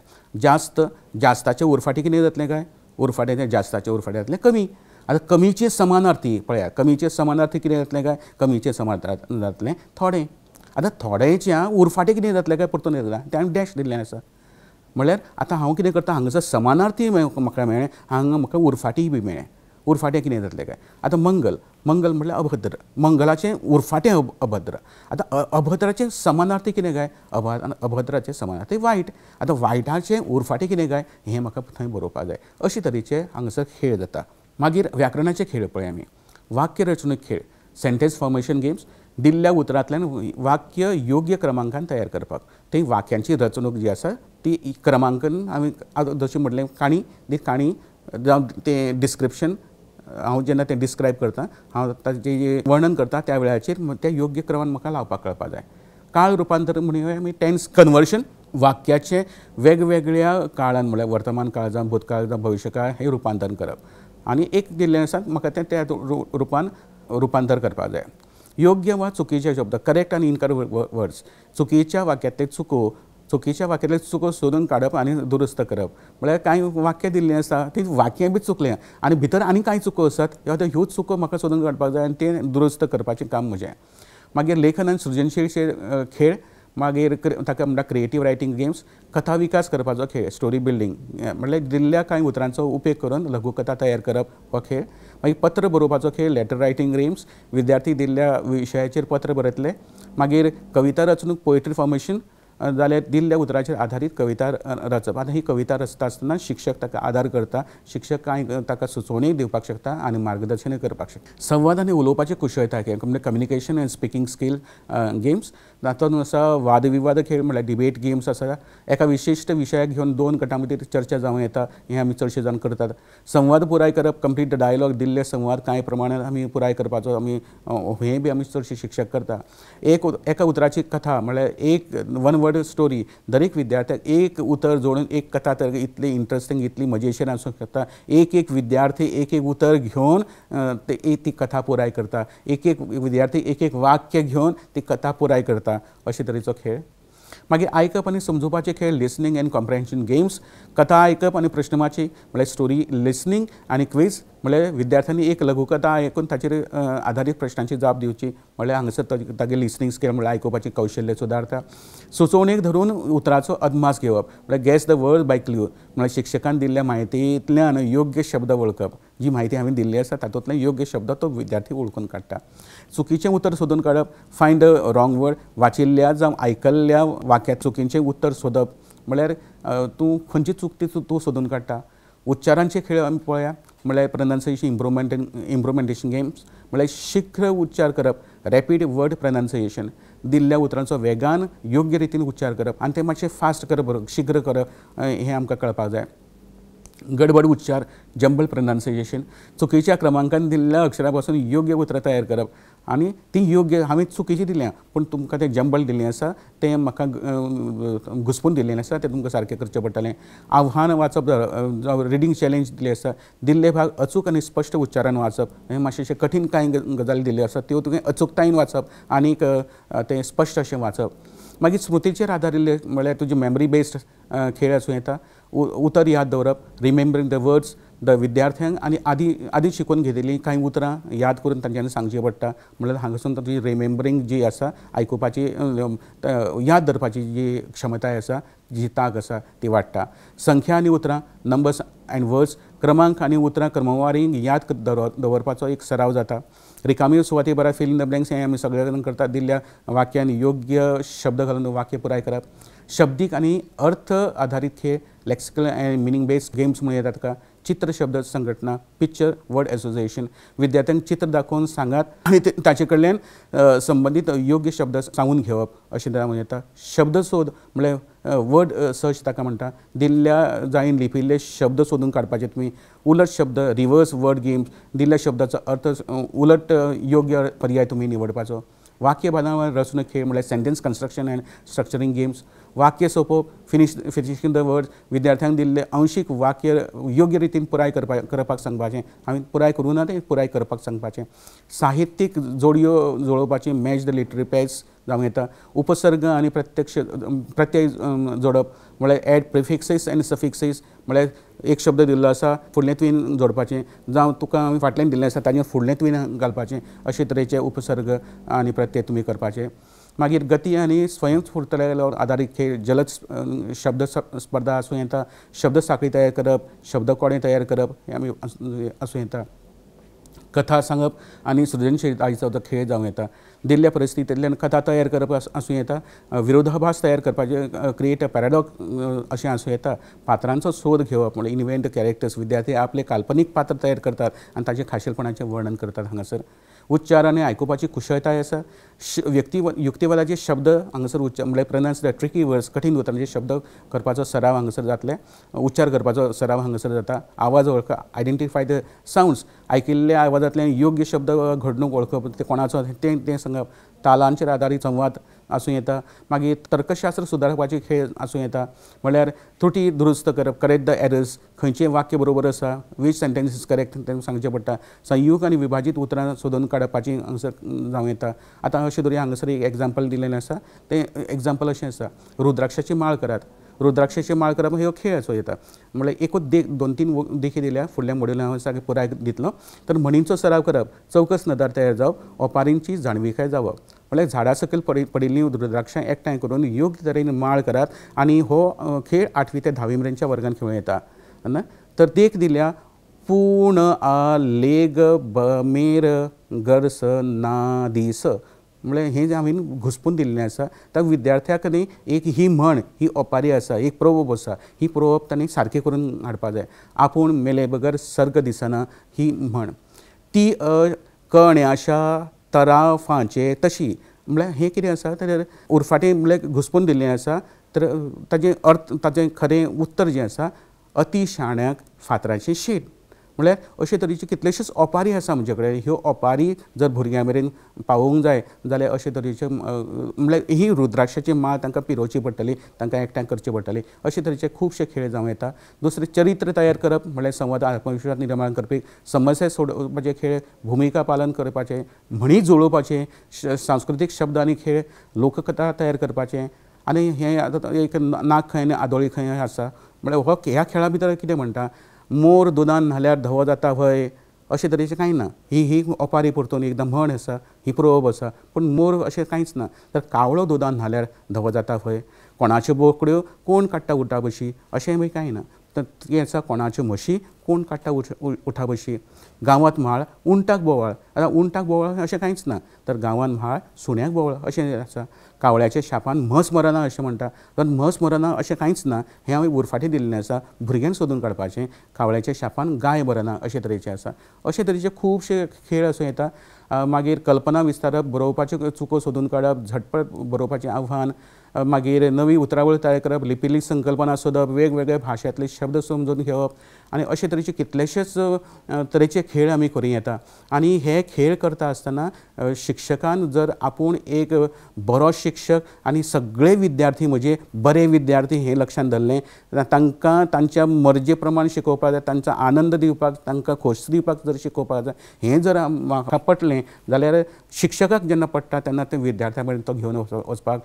जास्ताचे उरफाटी कितें जातलें काय. उरफाट्याचें जास्ताचे उरफाटें जातलें कमी. आतां कमीचे समानार्थी पळया. कमीचे समानार्थी कितें जातलें काय. कमीचे समानार्थी जातलें थोडें. आतां थोडेच्या उरफाटें कितें जातलें काय परतून येता तें हांवें डॅश दिल्लें आसा. म्हळ्यार आतां हांव कितें करता हांगासर समानार्थी म्हाका मेळ्ळें हांगा म्हाका उरफाटीय बी मेळ्ळें. उरफाटें कितें जातलें काय. आतां मंगल म्हणल्यार अभद्र. मंगलाचें उरफाटें अभद्र. आतां अभद्राचें समानार्थी कितें काय. अभद्राचें समानार्थी वायट. आतां वायटाचें उरफाटें कितें काय हें म्हाका थंय बरोवपाक जाय. अशे तरेचे हांगासर खेळ जाता. मागीर व्याकरणाचे खेळ पळय आमी. वाक्य रचणूक खेळ. Sentence formation games. दिल्ल्या उतरांतल्यान वाक्य योग्य क्रमांकान तयार करपाक. ते वाक्यांची रचणूक जी आसा ती क्रमांकन आमी जशें म्हटलें काणी जावं तें डिस्क्रिप्शन हांव जेन्ना तें डिस्क्रायब करता हांव ताचें वर्णन करता त्या वेळाचेर त्या योग्य क्रमान म्हाका लावपाक कळपाक जाय. काळ रुपांतर म्हणून आमी टेन्स कन्वर्शन. वाक्याचें वेगवेगळ्या काळान म्हळ्यार वर्तमान काळ जावं भूतकाळ जावं भविश्यकाळ हें रुपांतर करप. आनी एक दिल्लें आसा म्हाका तें त्या रुपान रुपांतर करपाक जाय. योग्य वा चुकीचे शब्द करेक्ट आनी इनकरेक्ट वर्ड्स. चुकीच्या वाक्यांतले चुको सोदून काडप आनी दुरुस्त करप. म्हळ्यार कांय वाक्य दिल्लीं आसा ती वाक्य बी चुकलें आनी भितर आनी कांय चुको आसात ह्योच चुको म्हाका सोदून काडपाक जाय आनी तें दुरुस्त करपाचें काम म्हजें. मागीर लेखन आनी सृजनशील खेळ. मागीर ताका म्हणटा क्रिएटीव रायटींग गेम्स. कथा विकास करपाचो खेळ. स्टोरी बिल्डींग म्हळ्यार दिल्ल्या कांय उतरांचो उपेग करून लघुकथा तयार करप हो खेळ. मागीर पत्र बरोवपाचो खेळ. Letter writing games. विद्यार्थी दिल्ल्या विशयाचेर पत्र बरयतले. मागीर कविता रचणूक पोएट्री फॉर्मेशन जाल्यार दिल्ल्या उतराचेर आधारीत कविता रचप. आतां ही कविता रचता आसतना शिक्षक ताका आदार करता. शिक्षक कांय ताका सुचोवणी दिवपाक शकता आनी मार्गदर्शनय करपाक शकता. संवाद आनी उलोवपाची कुशळटाय म्हणजे communication end speaking skill games. तातूंत आसा वादविवाद खेळ म्हळ्यार डिबेट गेम्स आसा. एका विशिश्ट विशयाक घेवन दोन गटां मदीं चर्चा जावं येता हें आमी चडशे जाण करतात. संवाद पुराय करप. Complete the dialogue. दिल्ले संवाद कांय प्रमाणांत आमी पुराय करपाचो हें बी आमी चडशे शिक्षक करता. एका उतराची कथा म्हळ्यार एक वन वर्ड स्टोरी. दरेक विद्यार्थ्याक एक उतर जोडून एक कथा तर इतली इंट्रस्टींग इतली मजेशीर आसूंक शकता. एक विद्यार्थी एक उतर घेवन ती कथा पुराय करता. एक विद्यार्थी एक वाक्य घेवन ती कथा पुराय करता. अशे तरेचो खेळ. मागीर आयकप आनी समजुपाचे खेळ. Listening and comprehension games. कथा आयकप आनी प्रश्नमाची म्हळ्यार स्टोरी लिसनींग आनी क्विज म्हळ्यार विद्यार्थ्यांनी एक लघुकथा आयकून ताचेर आधारीत प्रश्नांची जाप दिवची. म्हळ्यार हांगासर तागे लिसनींग स्कील म्हळ्यार आयकुपाची कौशल्य सुदारता. सुचोवणेक धरून उतराचो अदमास घेवप म्हळ्यार gas the word by clue म्हळ्यार शिक्षकान दिल्ल्या म्हायतींतल्यान योग्य शब्द वळखप. जी म्हायती हांवें दिल्ली आसा तातूंतल्यान योग्य शब्द तो विद्यार्थी वळखून काडटा. चुकीचें उतर सोदून काडप. Find the wrong word. वाचिल्ल्या जावं आयकल्ल्या वाक्यात चुकीचें उतर सोदप म्हळ्यार तूं खंयची चूक ती तूं सोदून काडटा. उच्चारांचे खेळ आमी पळया म्हळ्यार प्रनाउन्सिएशन इम्प्रुवमेंटेशन गेम्स म्हळ्यार शीघ्र उच्चार करप. Rapid word pronunciation. दिल्ल्या उतरांचो वेगान योग्य रितीन उच्चार करप आनी ते मातशें फास्ट करप शीघ्र करप हें आमकां कळपाक जाय. गडबड उच्चार. Jumble pronunciation. चुकीच्या क्रमांकान दिल्ल्या अक्षरा पासून योग्य उतरां तयार करप आनी ती योग्य हांवें चुकीचीं दिल्यां पूण तुमकां तें जंबल दिल्लें आसा तें म्हाका घुसपून दिल्लें आसा तें तुमकां सारकें करचें पडटलें. आव्हान वाचप जावं रिडींग चॅलेंज दिल्लें आसा. दिल्ले भाग अचूक आनी स्पश्ट उच्चारान वाचप. हें मातशें कठीण कांय गजाली दिल्ल्यो आसात त्यो तुवें अचूकतायेन वाचप आनीक तें स्पश्ट अशें वाचप. मागीर स्मृतीचेर आदारिल्ले म्हळ्यार तुजे मेमरी बेस्ड खेळ आसूं येता. उतर याद दवरप. रिमेंबरींग द वर्ड्स. विद्यार्थ्यांक आनी आदी शिकून घेतिल्लीं कांय उतरां याद करून तांच्यांनी सांगची पडटा. म्हळ्यार हांगासून तुजी रिमेंबरींग जी आसा आयकुपाची याद धरपाची जी क्षमताय आसा जी तांक आसा ती वाडटा. संख्या आनी उतरां. Numbers end words. क्रमांक आनी उतरां क्रमवारीन याद दवरपाचो एक सराव जाता. रिकाम्यो सुवाती बरा फिल इन द ब्लँक्स हें आमी सगळे जाण करतात. दिल्ल्या वाक्यान योग्य शब्द घालून वाक्य पुराय करप. शब्दीक आनी अर्थ आधारीत खेळ. लॅक्सिकल एंड मिनींग बेस्ड गेम्स म्हणून येतात ताका. चित्र शब्द संघटना. Picture word association. विद्यार्थ्यांक चित्र दाखोवन सांगात आनी ताचे कडल्यान संबंदीत योग्य शब्द सांगून घेवप अशें म्हणून येता. शब्द सोद म्हळ्यार वर्ड सर्च ताका म्हणटा. दिल्ल्या जायेन लिपिल्ले शब्द सोदून काडपाचे तुमी. उलट शब्द. Reverse word games. दिल्ल्या शब्दाचो अर्थ उलट योग्य पर्याय तुमी निवडपाचो. वाक्य बांदावळ रचणूक खेळ म्हळ्यार sentence construction end structuring games. वाक्य सोंपोवप, फिनिशिंग द वर्ड्स, विद्यार्थ्यांक दिल्ले अंशीक वाक्य योग्य रितीन पुराय करपाक सांगपाचें, हांवें पुराय करूं ना तें पुराय करपाक सांगपाचें, साहित्यीक जोडयो जुळोवपाची, मॅच द लिटरी पेयर्स जावं येता, उपसर्ग आनी प्रत्यय जोडप म्हळ्यार एड प्रिफिक्सीस एंड सफिक्सीस, म्हळ्यार एक शब्द दिल्लो आसा फुडलें तुवें जोडपाचें, जावं तुका हांवें फाटल्यान दिल्लें आसा ताजें फुडलें तुवें घालपाचें, अशे तरेचे उपसर्ग आनी प्रत्यय तुमी करपाचे. मागीर गती आनी स्वयंस्फूर्ततायेर आदारीत खेळ, जलद शब्द स्पर्धा आसूं येता, शब्द साखळी तयार करप, शब्द कोडे तयार करप हे आमी आसूं येता. कथा सांगप आनी सृजनशीलतायेचो जो खेळ जावं येता, दिल्ल्या परिस्थितींतल्यान कथा तयार करप आसूं येता, विरोधाभास तयार करपाचे, क्रिएट अ पॅराडॉक्स अशें आसूं येता, पात्रांचो सोद घेवप म्हळ्यार इन्वेंट कॅरेक्टर्स, विद्यार्थी आपले काल्पनीक पात्र तयार करतात आनी ताचे खाशेलपणाचें वर्णन करतात. हांगासर उच्चार आनी आयकुपाची कुशळटाय आसा, युक्तिवादाचे शब्द हांगासर म्हळ्यार प्रनाउन्स द ट्रिकी वर्ड्स, कठीण उतरांचे शब्द करपाचो सराव हांगासर जातले, उच्चार करपाचो सराव हांगासर जाता, आवाज वळख, आयडेंटिफाय द सावंड्स, आयकिल्ल्या आवाजांतल्यान योग्य शब्द घडणूक वळखप, ते कोणाचो तें सांगप, तालांचेर आदारीत संवाद आसूं येता. मागीर तर्कशास्त्र सुदारपाचे खेळ आसूं येता, म्हळ्यार त्रुटी दुरुस्त करप, करेक्ट द एरर्स, खंयचें वाक्य बरोबर आसा, वीच सेंटेन्स इज करेक्ट तें सांगचें पडटा, संयुग आनी विभाजीत उतरां सोदून काडपाची हांगासर जावं येता. आतां अशें धरुया हांगासर एक एग्जाम्पल दिलेलें आसा, तें एग्जाम्पल अशें आसा, रुद्राक्षाची माळ करात. रुद्राक्षाची माळ करप हो खेळ आसूं येता, म्हळ्यार एकूच दोन तीन देखी दिल्या, फुडल्या मॉड्युलान हांव सारकें पुराय दितलो. तर म्हणींचो सराव करप, चौकस नदर तयार जावप, ओपारींची जाणविकाय जावप, म्हळ्यार झाडा सकयल पडिल्लीं रुद्राक्षां एकठांय करून योग्य तरेन माळ करात आनी हो खेळ 8वी ते 10वी मेरेनच्या वर्गांत खेळूं येता. तर देख दिल्या, पूण आ लेग बमेर गरस ना दीस, म्हळ्यार हें जें हांवें घुसपून दिल्लें आसा, त्या विद्यार्थ्याक न्ही एक ही म्हण, ही ओपारी आसा, एक प्रोवर्ब आसा, ही प्रोवर्ब तांणी सारकी करून हाडपा जाय. आपूण मेले बगर सर्ग दिसना ही म्हण, ती कण्याच्या तराफांचे तशी, म्हळ्यार हें कितें आसा तर उरफाटें म्हळ्यार घुसपून दिल्लें आसा. तर ताजें अर्थ, ताजें खरें उत्तर जें आसा, अति शाण्याक फातराचें शीत, म्हळ्यार अशे तरेची कितल्योश्योच ओपारी आसा म्हजे कडेन. ह्यो ओपारी जर भुरग्यां मेरेन पावोवंक जाय जाल्यार अशे तरेचे म्हळ्यार ही रुद्राक्षाची माळ तांकां पिरोवची पडटली, तांकां एकठांय करची पडटली. अशे तरेचे खुबशे खेळ जावं येता. दुसरें चरित्र तयार करप, म्हळ्यार संवाद आत्मविश्वास निर्माण करपी, समस्या सोडोवपाचे खेळ, भुमिका पालन करपाचें, म्हणी जुळोवपाचें, सांस्कृतीक शब्द आनी खेळ, लोककथा तयार करपाचें. आनी हें आतां एक नाक खंय आनी आदोळी खंय आसा, म्हळ्यार हो ह्या खेळा भितर कितें म्हणटा, मोर दुदान न्हाल्यार धवो जाता व्हय, अशे तरेचें कांय ना. ही ओपारी परतून एकदां म्हण आसा, ही प्रोवर्ब आसा, पूण मोर अशें कांयच ना. तर कावळो दुदान न्हाल्यार धवो जाता व्हय, कोणाच्यो बोकड्यो कोण काडटा उठा बशी, अशें बी कांय ना. तर कितें आसा, कोणाच्यो म्हशी कोण काडटा उठा बशी, गांवांत म्हाळ उंटाक बोवाळ. आतां उंटाक बोवाळ अशें कांयच ना, तर गांवांत म्हाळ सुण्याक बोवाळ अशें आसा. कावळ्याच्या शापान म्हस मरना अशें म्हणटा, तर म्हस मरना अशें कांयच ना. हें हांवें उरफाटें दिल्लें आसा, भुरग्यांक सोदून काडपाचें. कावळ्याच्या शापान गाय मरना अशे तरेचें आसा. अशे तरेचे खुबशे खेळ आसूं येता. मागीर कल्पना विस्तारप, बरोवपाच्यो चुको सोदून काडप, झटपट बरोवपाचें आव्हान, मागीर नवी उतरावळ तयार करप, लिपिल्ली संकल्पना सोदप, वेगवेगळे भाशेंतले शब्द समजून घेवप, आनी अशे तरेचे कितलेशेच तरेचे खेळ आमी करूं येता. आनी हे खेळ करता आसतना शिक्षकान जर आपूण एक बरो शिक्षक आनी सगळे विद्यार्थी म्हजे बरे विद्यार्थी हें लक्षांत धरलें, तांकां तांच्या मर्जे प्रमाण शिकोवपाक जाय, तांचो आनंद दिवपाक, तांकां खोस दिवपाक जर शिकोवपाक जाय, हें जर म्हाका पटलें जाल्यार शिक्षकाक जेन्ना पडटा तेन्ना ते विद्यार्थ्यां मेरेन तो घेवन वचपाक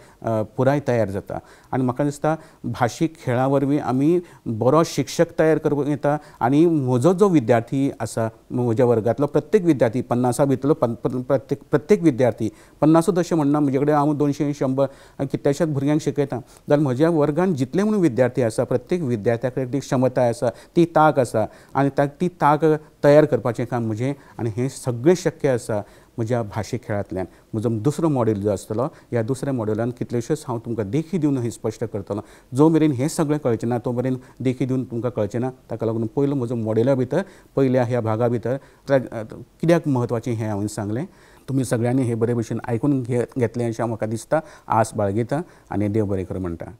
पुराय तयार जाता. आनी म्हाका दिसता भाशीक खेळा वरवीं आमी बरो शिक्षक तयार करूंक येता. आनी म्हजो जो विद्यार्थी आसा, म्हज्या वर्गांतलो प्रत्येक विद्यार्थी, 50 भितरलो प्रत्येक विद्यार्थी, 50 अशें म्हणना, म्हजे कडेन हांव 200 100 कितल्याशाच भुरग्यांक शिकयता, जाल्यार म्हज्या वर्गांत जितले म्हणून विद्यार्थी आसा, प्रत्येक विद्यार्थ्या कडेन ती क्षमताय आसा, ती तांक आसा, आनी ती तांक तयार करपाचें काम म्हजें. आनी हें सगळें शक्य आसा म्हज्या भाशीक खेळांतल्यान. म्हजो दुसरो मॉड्यूल जो आसतलो, ह्या दुसऱ्या मॉड्युलान कितल्योश्योच हांव तुमकां देखी दिवन हें स्पश्ट करतलो. जो मेरेन हें सगळें कळचें ना तो मेरेन देखी दिवन तुमकां कळचें ना. ताका लागून पयलो म्हजो मॉड्युला भितर, पयल्या ह्या भागा भितर कित्याक म्हत्वाचें हें हांवें सांगलें. तुमी सगळ्यांनी हें बरे भशेन आयकून घेतलें अशें म्हाका दिसता, आस बाळगिता, आनी देव बरें करूं म्हणटा.